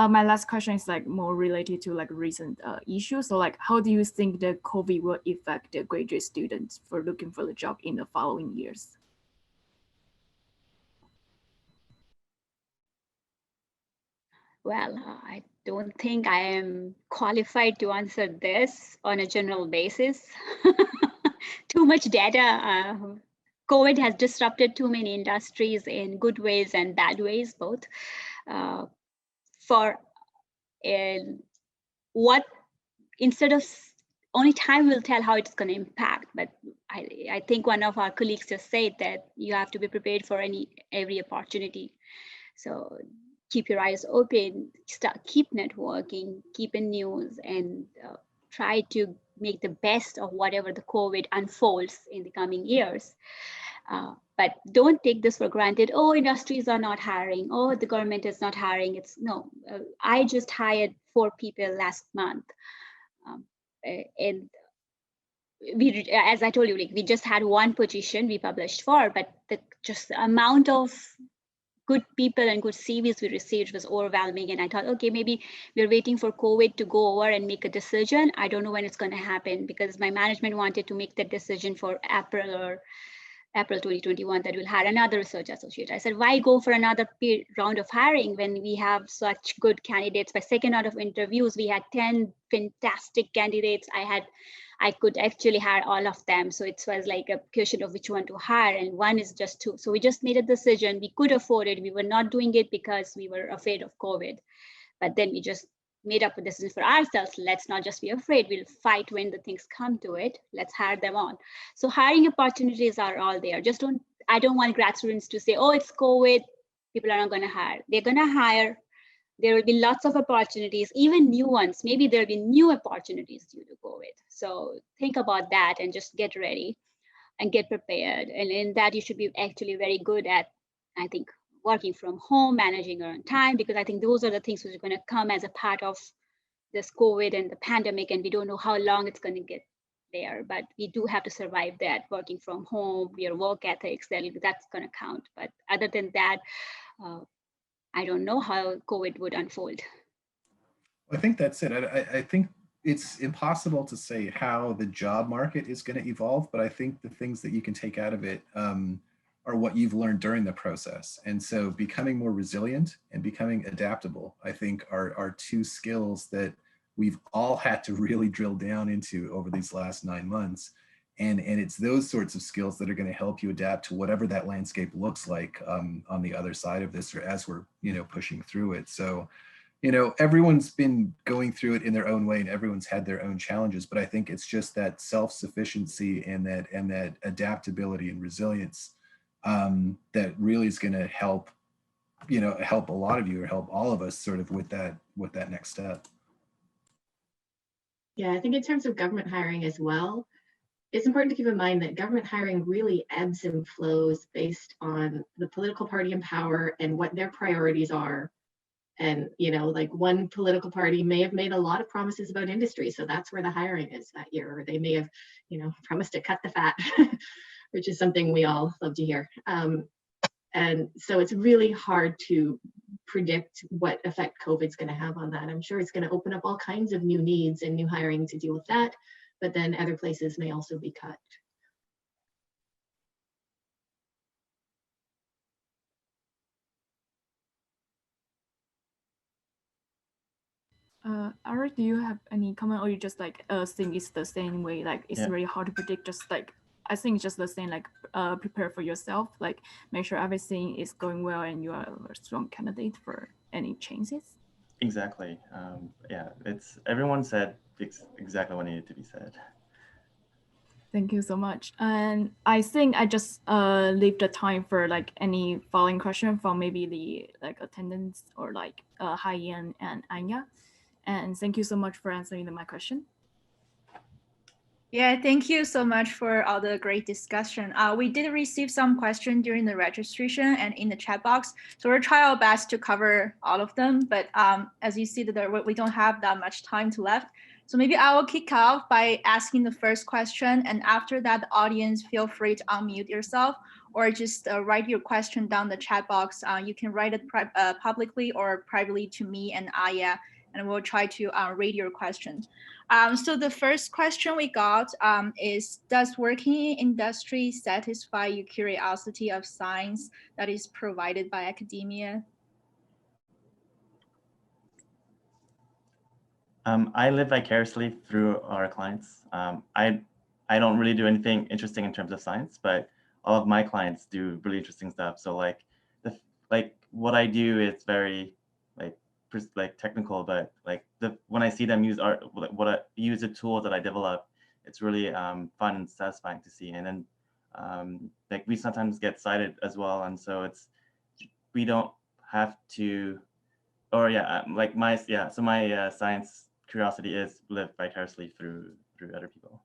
my last question is like more related to like recent issues. So like, how do you think the COVID will affect the graduate students for looking for the job in the following years? Well, I don't think I am qualified to answer this on a general basis. Too much data. COVID has disrupted too many industries in good ways and bad ways, both. Instead of, only time will tell how it's going to impact. But I think one of our colleagues just said that you have to be prepared for every opportunity. So keep your eyes open, keep networking, keep in news, and try to make the best of whatever the COVID unfolds in the coming years. But don't take this for granted. Oh, industries are not hiring. Oh, the government is not hiring. No. I just hired 4 people last month, and we, as I told you, like, we just had 1 position we published for, but just the amount of good people and good CVs we received was overwhelming. And I thought, okay, maybe we're waiting for COVID to go over and make a decision. I don't know when it's going to happen, because my management wanted to make that decision for April 2021, that we'll hire another research associate. I said, why go for another round of hiring when we have such good candidates? By second round of interviews, we had 10 fantastic candidates. I could actually hire all of them. So it was like a question of which one to hire, and one is just too. So we just made a decision. We could afford it. We were not doing it because we were afraid of COVID. But then we just made up a decision for ourselves. Let's not just be afraid. We'll fight when the things come to it. Let's hire them on. So hiring opportunities are all there. I don't want grad students to say, oh, it's COVID, people are not going to hire. They're going to hire. There will be lots of opportunities, even new ones. Maybe there'll be new opportunities due to COVID. So think about that and just get ready and get prepared. And in that, you should be actually very good at, I think, working from home, managing your own time, because I think those are the things which are going to come as a part of this COVID and the pandemic, and we don't know how long it's going to get there, but we do have to survive that, working from home, your work ethics, that's going to count. But other than that, I don't know how COVID would unfold. I think that's it. I think it's impossible to say how the job market is going to evolve, but I think the things that you can take out of it are what you've learned during the process. And so becoming more resilient and becoming adaptable, I think are two skills that we've all had to really drill down into over these last 9 months. And it's those sorts of skills that are going to help you adapt to whatever that landscape looks like on the other side of this, or as we're, pushing through it. So, everyone's been going through it in their own way, and everyone's had their own challenges, but I think it's just that self-sufficiency and that adaptability and resilience that really is going to help, help a lot of you, or help all of us sort of with that next step. Yeah, I think in terms of government hiring as well, it's important to keep in mind that government hiring really ebbs and flows based on the political party in power and what their priorities are. And, like one political party may have made a lot of promises about industry, so that's where the hiring is that year. Or they may have, promised to cut the fat, which is something we all love to hear. And so it's really hard to predict what effect COVID's going to have on that. I'm sure it's going to open up all kinds of new needs and new hiring to deal with that, but then other places may also be cut. Eric, do you have any comment, or you just like think it's the same way? Like it's really hard to predict. Just like I think it's just the same. Like prepare for yourself. Like make sure everything is going well and you are a strong candidate for any changes. Exactly. Yeah, it's everyone said exactly what needed to be said. Thank you so much. And I think I just leave the time for like any following question from maybe the like attendants or like Haiyan and Anya. And thank you so much for answering my question. Yeah, thank you so much for all the great discussion. We did receive some questions during the registration and in the chat box, so we'll try our best to cover all of them. But as you see, that we don't have that much time left. So maybe I will kick off by asking the first question, and after that, the audience feel free to unmute yourself or just write your question down the chat box. You can write it publicly or privately to me and Aya, and we'll try to read your question. So the first question we got is, does working in industry satisfy your curiosity of science that is provided by academia? I live vicariously through our clients. I don't really do anything interesting in terms of science, but all of my clients do really interesting stuff. So like what I do is very like technical, but like when I see them use art, use the tools that I develop, it's really fun and satisfying to see. And then like we sometimes get cited as well, and so we don't have to, or like my science curiosity is lived vicariously through other people.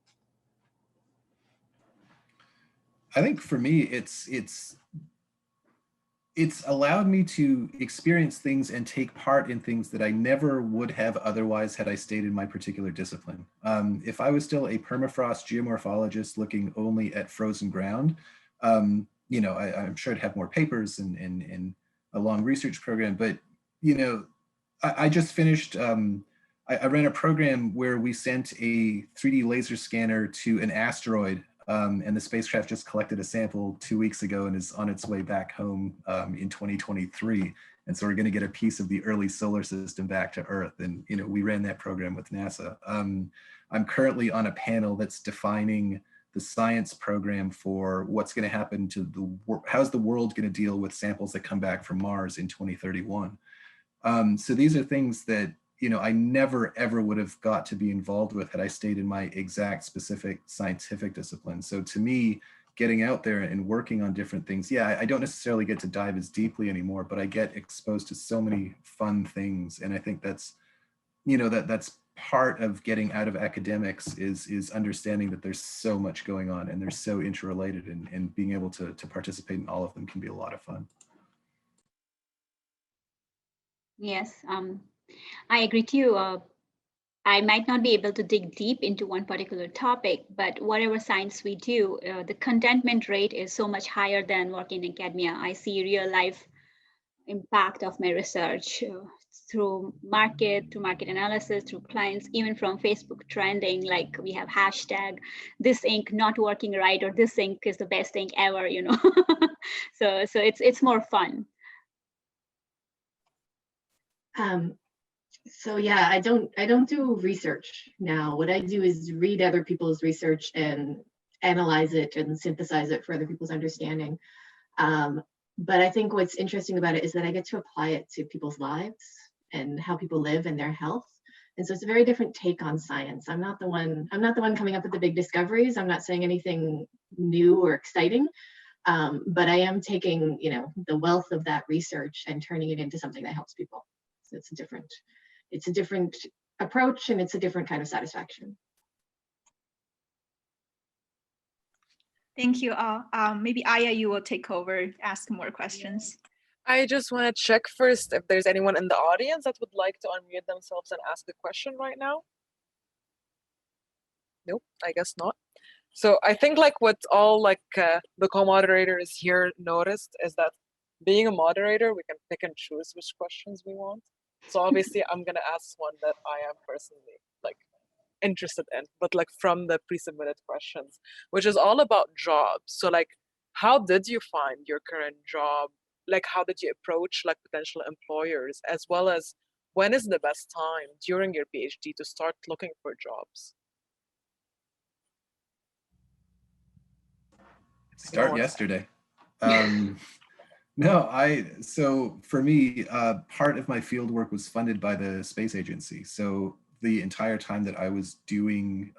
I think for me, it's allowed me to experience things and take part in things that I never would have otherwise had I stayed in my particular discipline. If I was still a permafrost geomorphologist looking only at frozen ground, I'm sure I'd have more papers and a long research program. But I just finished. I ran a program where we sent a 3D laser scanner to an asteroid. And the spacecraft just collected a sample 2 weeks ago and is on its way back home in 2023. And so we're going to get a piece of the early solar system back to Earth. And we ran that program with NASA. I'm currently on a panel that's defining the science program for what's going to happen to how's the world going to deal with samples that come back from Mars in 2031. So these are things that I never, ever would have got to be involved with had I stayed in my exact specific scientific discipline. So to me, getting out there and working on different things, I don't necessarily get to dive as deeply anymore, but I get exposed to so many fun things. And I think that's, that's part of getting out of academics is understanding that there's so much going on and they're so interrelated, and being able to participate in all of them can be a lot of fun. Yes. I agree with you. I might not be able to dig deep into one particular topic, but whatever science we do, the contentment rate is so much higher than working in academia. I see real life impact of my research. through market analysis, through clients, even from Facebook trending, like we have hashtag this ink not working right, or this ink is the best ink ever, you know. So it's more fun. So yeah, I don't do research now. What I do is read other people's research and analyze it and synthesize it for other people's understanding. But I think what's interesting about it is that I get to apply it to people's lives and how people live and their health. And so it's a very different take on science. I'm not the one coming up with the big discoveries. I'm not saying anything new or exciting. But I am taking, you know, the wealth of that research and turning it into something that helps people. So it's a different approach, and it's a different kind of satisfaction. Thank you all. Maybe Aya, you will take over, ask more questions. I just want to check first if there's anyone in the audience that would like to unmute themselves and ask a question right now. Nope, I guess not. So I think like what all like the co-moderators here noticed is that being a moderator, we can pick and choose which questions we want. So obviously I'm gonna ask one that I am personally like interested in, but like from the pre-submitted questions, which is all about jobs. So like, how did you find your current job? Like, how did you approach like potential employers, as well as when is the best time during your PhD to start looking for jobs? Start yesterday. No, so for me, part of my field work was funded by the space agency. So the entire time that I was doing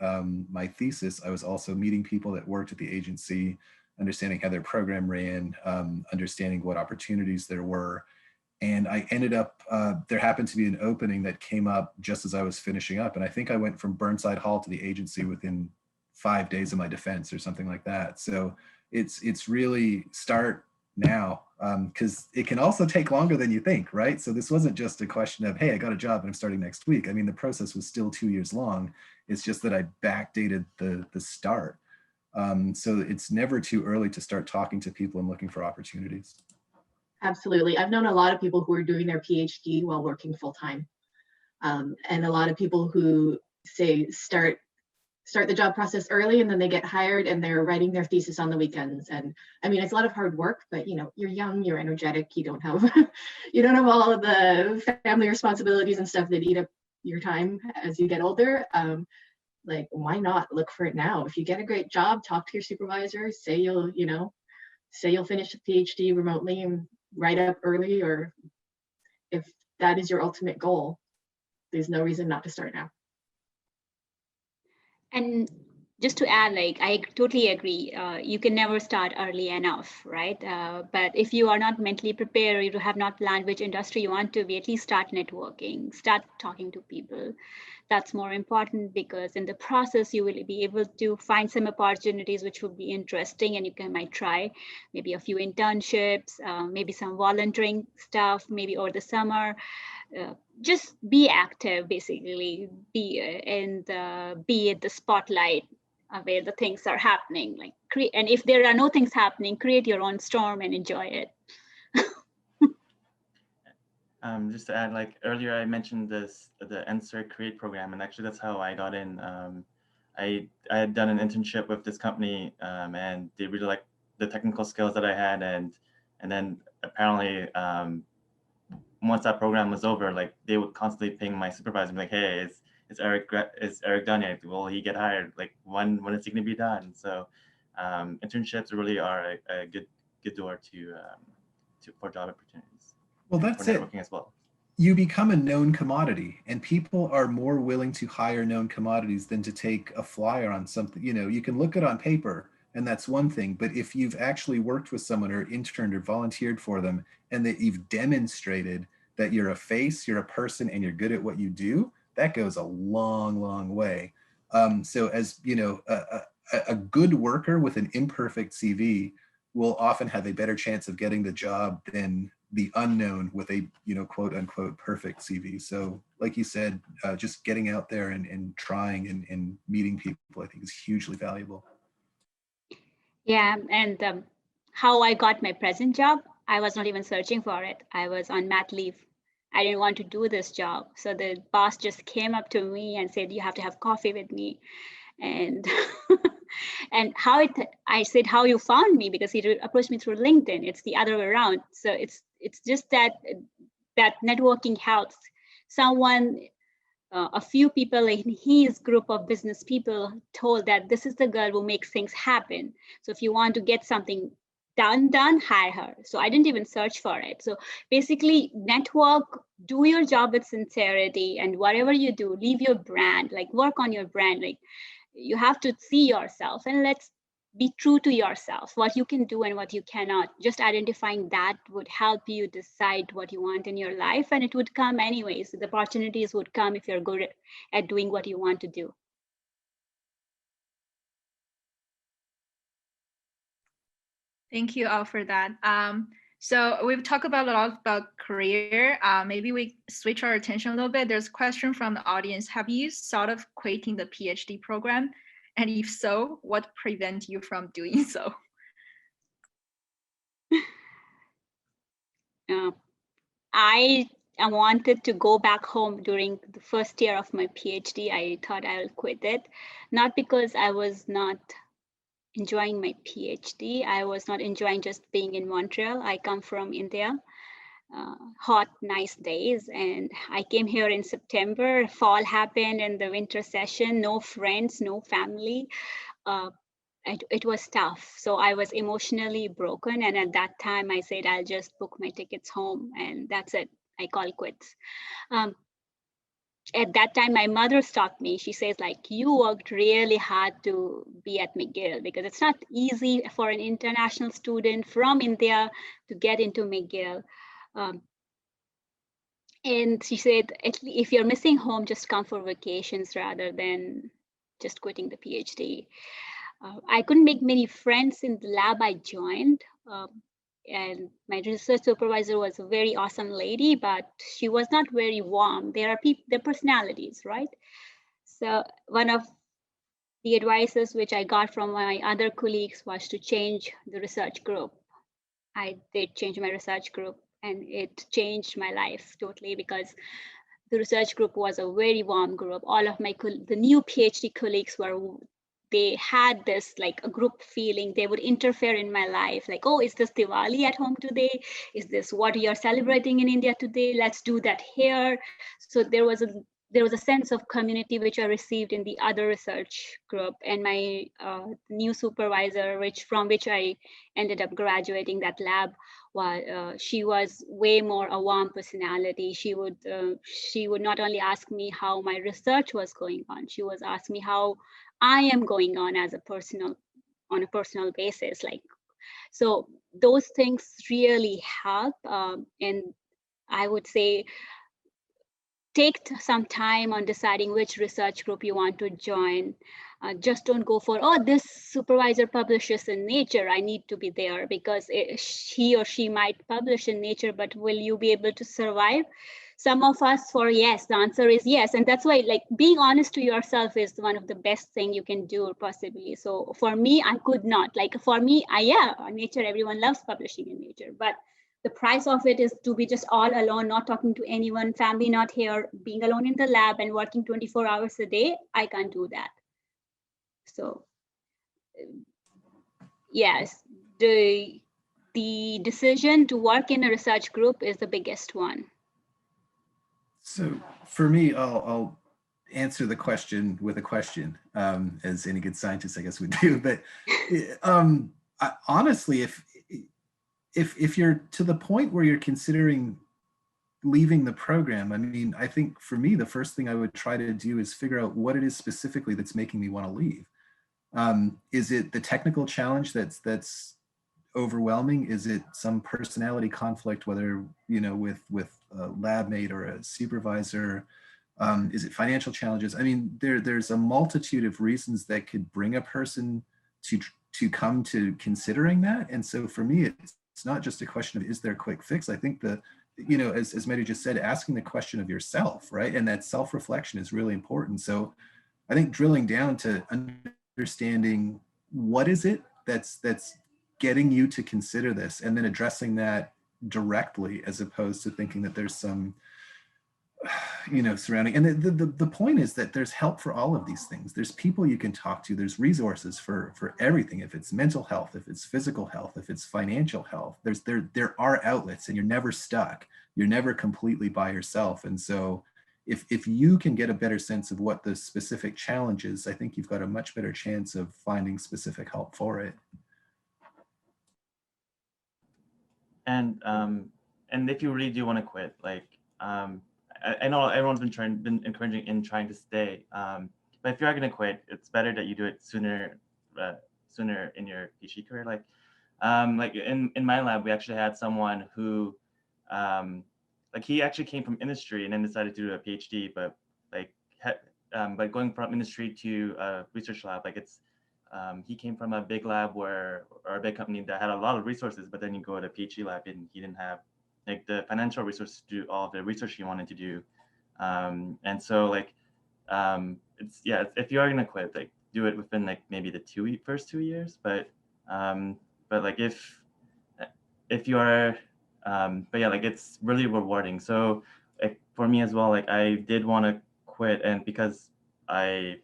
my thesis, I was also meeting people that worked at the agency, understanding how their program ran, understanding what opportunities there were. And I ended up, there happened to be an opening that came up just as I was finishing up. And I think I went from Burnside Hall to the agency within 5 days of my defense or something like that. So it's really start now, because it can also take longer than you think, right? So this wasn't just a question of, hey, I got a job and I'm starting next week. I mean, the process was still 2 years long. It's just that I backdated the start. So it's never too early to start talking to people and looking for opportunities. Absolutely. I've known a lot of people who are doing their PhD while working full time. And a lot of people who say start the job process early and then they get hired and they're writing their thesis on the weekends. And I mean, it's a lot of hard work, but you know, you're young, you're energetic, you don't have all of the family responsibilities and stuff that eat up your time as you get older. Like, why not look for it now? If you get a great job, talk to your supervisor, say you'll finish the PhD remotely and write up early, or if that is your ultimate goal, there's no reason not to start now. And just to add, like, I totally agree. You can never start early enough, right? But if you are not mentally prepared, or you have not planned which industry you want to be, at least start networking, start talking to people. That's more important, because in the process, you will be able to find some opportunities which would be interesting, and you might try maybe a few internships, maybe some volunteering stuff, maybe over the summer. Just be active, basically, be at the spotlight where the things are happening. Like, and if there are no things happening, create your own storm and enjoy it. Just to add, like earlier, I mentioned the NSERC Create program, and actually that's how I got in. I had done an internship with this company, and they really liked the technical skills that I had, and then apparently once that program was over, like they would constantly ping my supervisor, like, "Hey, is Eric done yet? Will he get hired? Like, when is he going to be done?" So internships really are a good door for job opportunities. Well, that's it. As well. You become a known commodity, and people are more willing to hire known commodities than to take a flyer on something. You know, you can look it on paper, and that's one thing. But if you've actually worked with someone or interned or volunteered for them, and that you've demonstrated that you're a face, you're a person, and you're good at what you do, that goes a long, long way. So as you know, a good worker with an imperfect CV will often have a better chance of getting the job than the unknown with a, quote unquote, perfect CV. So like you said, just getting out there and trying and meeting people, I think is hugely valuable. Yeah, and how I got my present job, I was not even searching for it. I was on mat leave. I didn't want to do this job. So the boss just came up to me and said, you have to have coffee with me. And and I said, how you found me? Because he approached me through LinkedIn. It's the other way around. So it's just that networking helps. Someone, a few people in his group of business people told that this is the girl who makes things happen. So if you want to get something done, hire her. So I didn't even search for it. So basically network, do your job with sincerity, and whatever you do, leave your brand, like work on your brand. Like you have to see yourself, and let's be true to yourself, what you can do and what you cannot. Just identifying that would help you decide what you want in your life, and it would come anyways. The opportunities would come if you're good at doing what you want to do. Thank you all for that. So we've talked about a lot about career. Maybe we switch our attention a little bit. There's a question from the audience. Have you thought of quitting the PhD program? And if so, what prevents you from doing so? I wanted to go back home during the first year of my PhD. I thought I will quit it, not because I was not enjoying my PhD. I was not enjoying just being in Montreal. I come from India, hot, nice days. And I came here in September, fall happened and the winter session, no friends, no family. It was tough. So I was emotionally broken. And at that time I said, I'll just book my tickets home and that's it. I call quits. At that time, my mother stopped me. She says, like, you worked really hard to be at McGill, because it's not easy for an international student from India to get into McGill. And she said, if you're missing home, just come for vacations rather than just quitting the PhD. I couldn't make many friends in the lab I joined. And my research supervisor was a very awesome lady, but she was not very warm. There are people, their personalities, right? So one of the advices which I got from my other colleagues was to change the research group. I did change my research group, and it changed my life totally, because the research group was a very warm group. All of the new PhD colleagues they had this like a group feeling. They would interfere in my life, like, oh, is this Diwali at home today? Is this what you're celebrating in India today? Let's do that here. So there was a sense of community which I received in the other research group. And my new supervisor, from which I ended up graduating that lab, she was way more a warm personality. She would not only ask me how my research was going on, she was asking me how I am going on on a personal basis. Like, so those things really help. And I would say, take some time on deciding which research group you want to join. Just don't go for, oh, this supervisor publishes in Nature, I need to be there, because he or she might publish in Nature, but will you be able to survive? Some of us, yes, the answer is yes. And that's why, like, being honest to yourself is one of the best thing you can do possibly. So for me, I could not. Like, for me, Nature, everyone loves publishing in Nature, but the price of it is to be just all alone, not talking to anyone, family not here, being alone in the lab and working 24 hours a day. I can't do that. So yes, the decision to work in a research group is the biggest one. So for me, I'll answer the question with a question, as any good scientist, I guess, would do. But honestly, if you're to the point where you're considering leaving the program, I mean, I think for me, the first thing I would try to do is figure out what it is specifically that's making me want to leave. Is it the technical challenge that's overwhelming? Is it some personality conflict, whether, you know, with a lab mate or a supervisor? Is it financial challenges? I mean, there's a multitude of reasons that could bring a person to come to considering that. And so for me, it's not just a question of, is there a quick fix? I think you know, as Mehdi just said, asking the question of yourself, right? And that self-reflection is really important. So I think drilling down to understanding what is it that's getting you to consider this, and then addressing that directly, as opposed to thinking that there's some surrounding. And the point is that there's help for all of these things. There's people you can talk to. There's resources for everything. If it's mental health, if it's physical health, if it's financial health, there are outlets, and you're never stuck. You're never completely by yourself. And so if you can get a better sense of what the specific challenge is, I think you've got a much better chance of finding specific help for it. And if you really do want to quit, like I know everyone's been encouraging in trying to stay, but if you are going to quit, it's better that you do it sooner in your PhD career. Like in my lab, we actually had someone who like he actually came from industry and then decided to do a PhD, but like by going from industry to a research lab, like it's he came from a big lab or a big company that had a lot of resources, but then you go to a PhD lab and he didn't have like the financial resources to do all of the research he wanted to do. And so like it's if you are gonna quit, like do it within like maybe the first 2 years, but like if you are but yeah, like it's really rewarding. So like for me as well, like I did want to quit, and because I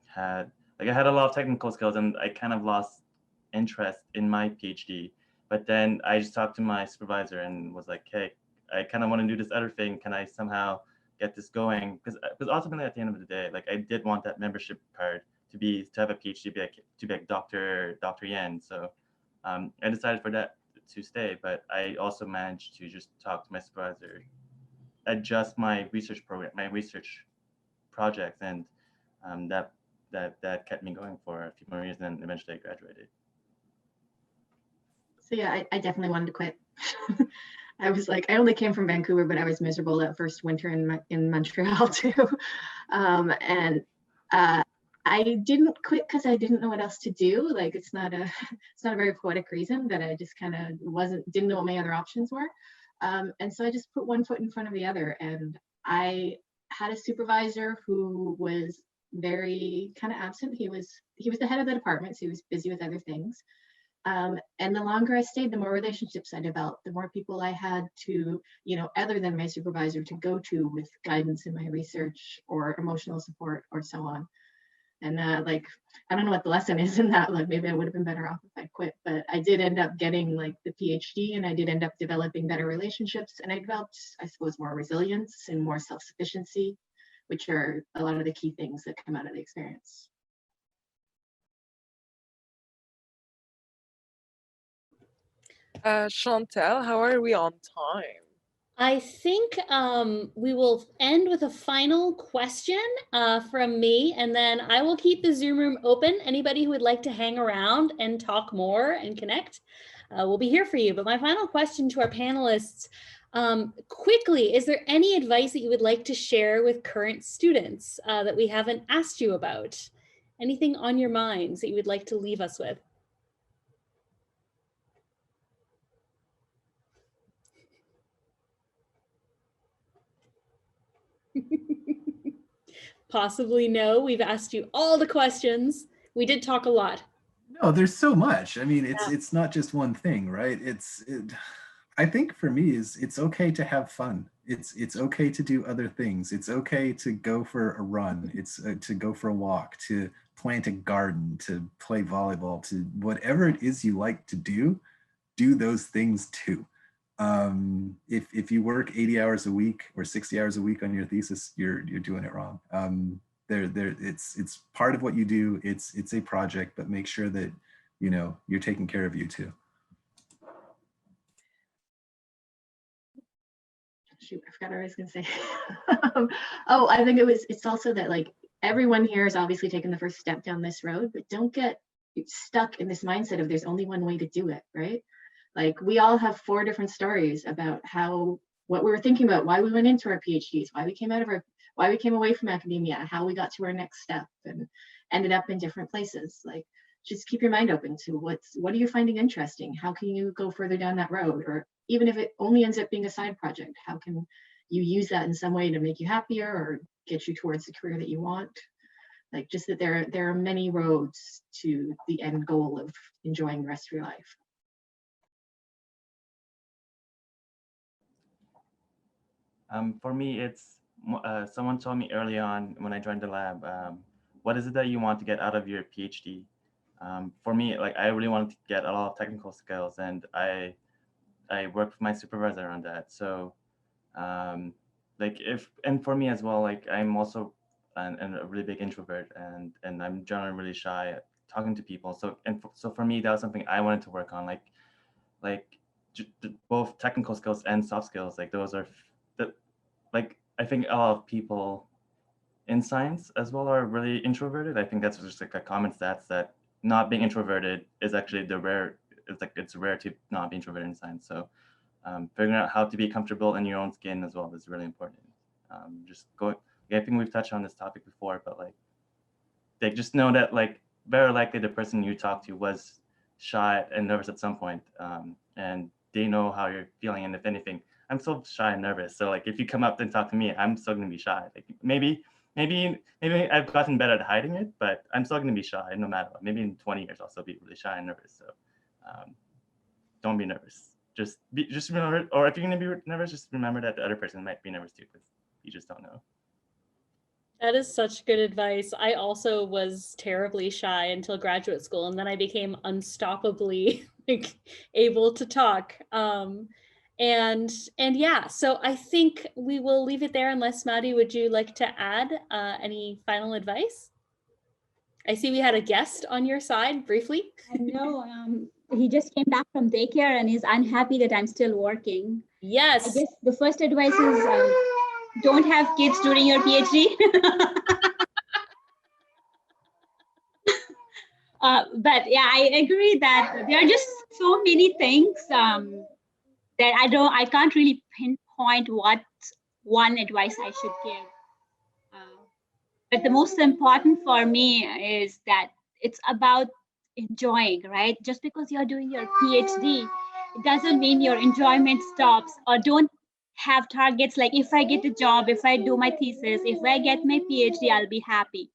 had a lot of technical skills and I kind of lost interest in my PhD. But then I just talked to my supervisor and was like, hey, I kind of want to do this other thing. Can I somehow get this going? Because ultimately at the end of the day, like I did want that membership card to have a PhD, to be like Dr. Yan. So I decided for that to stay, but I also managed to just talk to my supervisor, adjust my research program, my research projects, and that kept me going for a few more years, and then eventually I graduated. So yeah, I definitely wanted to quit. I was like, I only came from Vancouver, but I was miserable that first winter in Montreal too. And I didn't quit because I didn't know what else to do. Like it's not a very poetic reason, but I just kind of didn't know what my other options were. And so I just put one foot in front of the other. And I had a supervisor who was very kind of absent. He was the head of the department, so he was busy with other things. And the longer I stayed, the more relationships I developed, the more people I had to, other than my supervisor, to go to with guidance in my research or emotional support or so on. And like, I don't know what the lesson is in that. Like maybe I would have been better off if I quit, but I did end up getting like the PhD, and I did end up developing better relationships, and I developed, I suppose, more resilience and more self-sufficiency, which are a lot of the key things that come out of the experience. Chantal, how are we on time? I think we will end with a final question from me, and then I will keep the Zoom room open. Anybody who would like to hang around and talk more and connect, we'll be here for you. But my final question to our panelists, quickly, is there any advice that you would like to share with current students that we haven't asked you about? Anything on your minds that you would like to leave us with? Possibly no. We've asked you all the questions. We did talk a lot. No, there's so much. I mean, it's not just one thing, right? I think for me it's okay to have fun. It's okay to do other things. It's okay to go for a run. It's to go for a walk, to plant a garden, to play volleyball, to whatever it is you like to do those things too. If you work 80 hours a week or 60 hours a week on your thesis, you're doing it wrong. It's part of what you do. It's a project, but make sure that you're taking care of you too. Shoot, I forgot what I was gonna say. Oh, I think it's also that like everyone here has obviously taken the first step down this road, but don't get stuck in this mindset of there's only one way to do it, right? Like we all have 4 different stories about what we were thinking about, why we went into our PhDs, why we came away from academia, how we got to our next step and ended up in different places. Like just keep your mind open to what are you finding interesting? How can you go further down that road? Or even if it only ends up being a side project, how can you use that in some way to make you happier or get you towards the career that you want? Like just that there are many roads to the end goal of enjoying the rest of your life. For me, it's someone told me early on when I joined the lab, what is it that you want to get out of your PhD? For me, like I really wanted to get a lot of technical skills, and I worked with my supervisor on that. So like and for me as well, like I'm also a really big introvert, and I'm generally really shy at talking to people. So for me, that was something I wanted to work on, like both technical skills and soft skills. Like those are like I think a lot of people in science as well are really introverted. I think that's just like a common stats that not being introverted is actually it's rare to not be introverted in science. So figuring out how to be comfortable in your own skin as well is really important. I think we've touched on this topic before, but like they just know that like very likely the person you talk to was shy and nervous at some point, and they know how you're feeling. And if anything, I'm so shy and nervous. So like if you come up and talk to me, I'm still gonna be shy. Like maybe I've gotten better at hiding it, but I'm still gonna be shy no matter what. Maybe in 20 years I'll still be really shy and nervous. So don't be nervous. Just remember, or if you're gonna be nervous, just remember that the other person might be nervous too, because you just don't know. That is such good advice. I also was terribly shy until graduate school, and then I became unstoppably like, able to talk. And yeah, so I think we will leave it there unless Maddie, would you like to add any final advice? I see we had a guest on your side briefly. No, he just came back from daycare and is unhappy that I'm still working. Yes. I guess the first advice is don't have kids during your PhD. But yeah, I agree that there are just so many things that I can't really pinpoint what one advice I should give. But the most important for me is that it's about enjoying, right? Just because you're doing your PhD, it doesn't mean your enjoyment stops, or don't have targets like if I get a job, if I do my thesis, if I get my PhD, I'll be happy.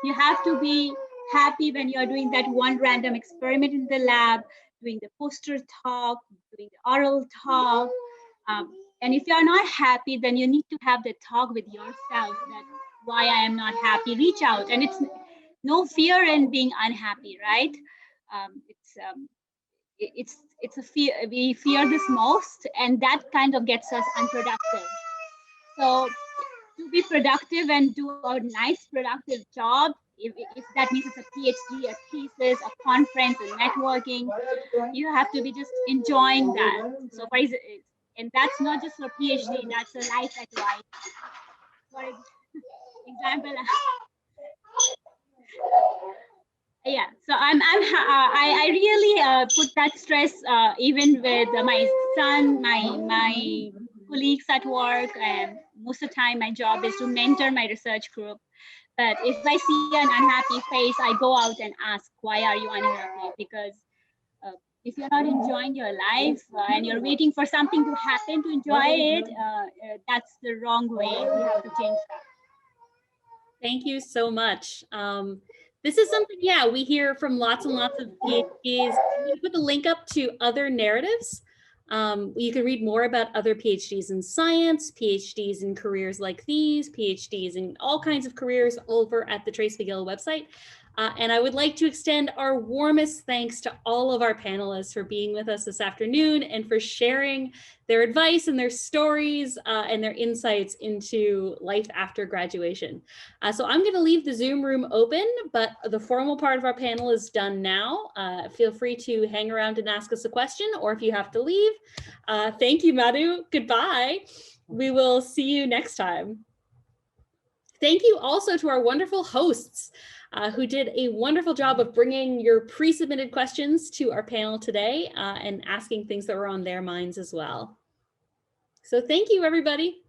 You have to be happy when you're doing that one random experiment in the lab, doing the poster talk, doing the oral talk. And if you're not happy, then you need to have the talk with yourself that why I am not happy. Reach out, and it's no fear in being unhappy, right? It's a fear. We fear this most, and that kind of gets us unproductive. So to be productive and do a nice productive job, if that means it's a PhD, a thesis, a conference, a networking, you have to be just enjoying that. So and that's not just for PhD, that's a life advice. For example, yeah, so I really put that stress even with my son, my colleagues at work, and most of the time my job is to mentor my research group. But if I see an unhappy face, I go out and ask, why are you unhappy? Because if you're not enjoying your life and you're waiting for something to happen to enjoy it, that's the wrong way. We have to change that. Thank you so much. This is something, yeah, we hear from lots and lots of PhDs. I'm going to put the link up to other narratives. You can read more about other PhDs in science, PhDs in careers like these, PhDs in all kinds of careers over at the TRaCE McGill website. And I would like to extend our warmest thanks to all of our panelists for being with us this afternoon and for sharing their advice and their stories and their insights into life after graduation. So I'm going to leave the Zoom room open, but the formal part of our panel is done now. Feel free to hang around and ask us a question, or if you have to leave. Thank you, Madhu. Goodbye. We will see you next time. Thank you also to our wonderful hosts who did a wonderful job of bringing your pre-submitted questions to our panel today and asking things that were on their minds as well. So thank you, everybody.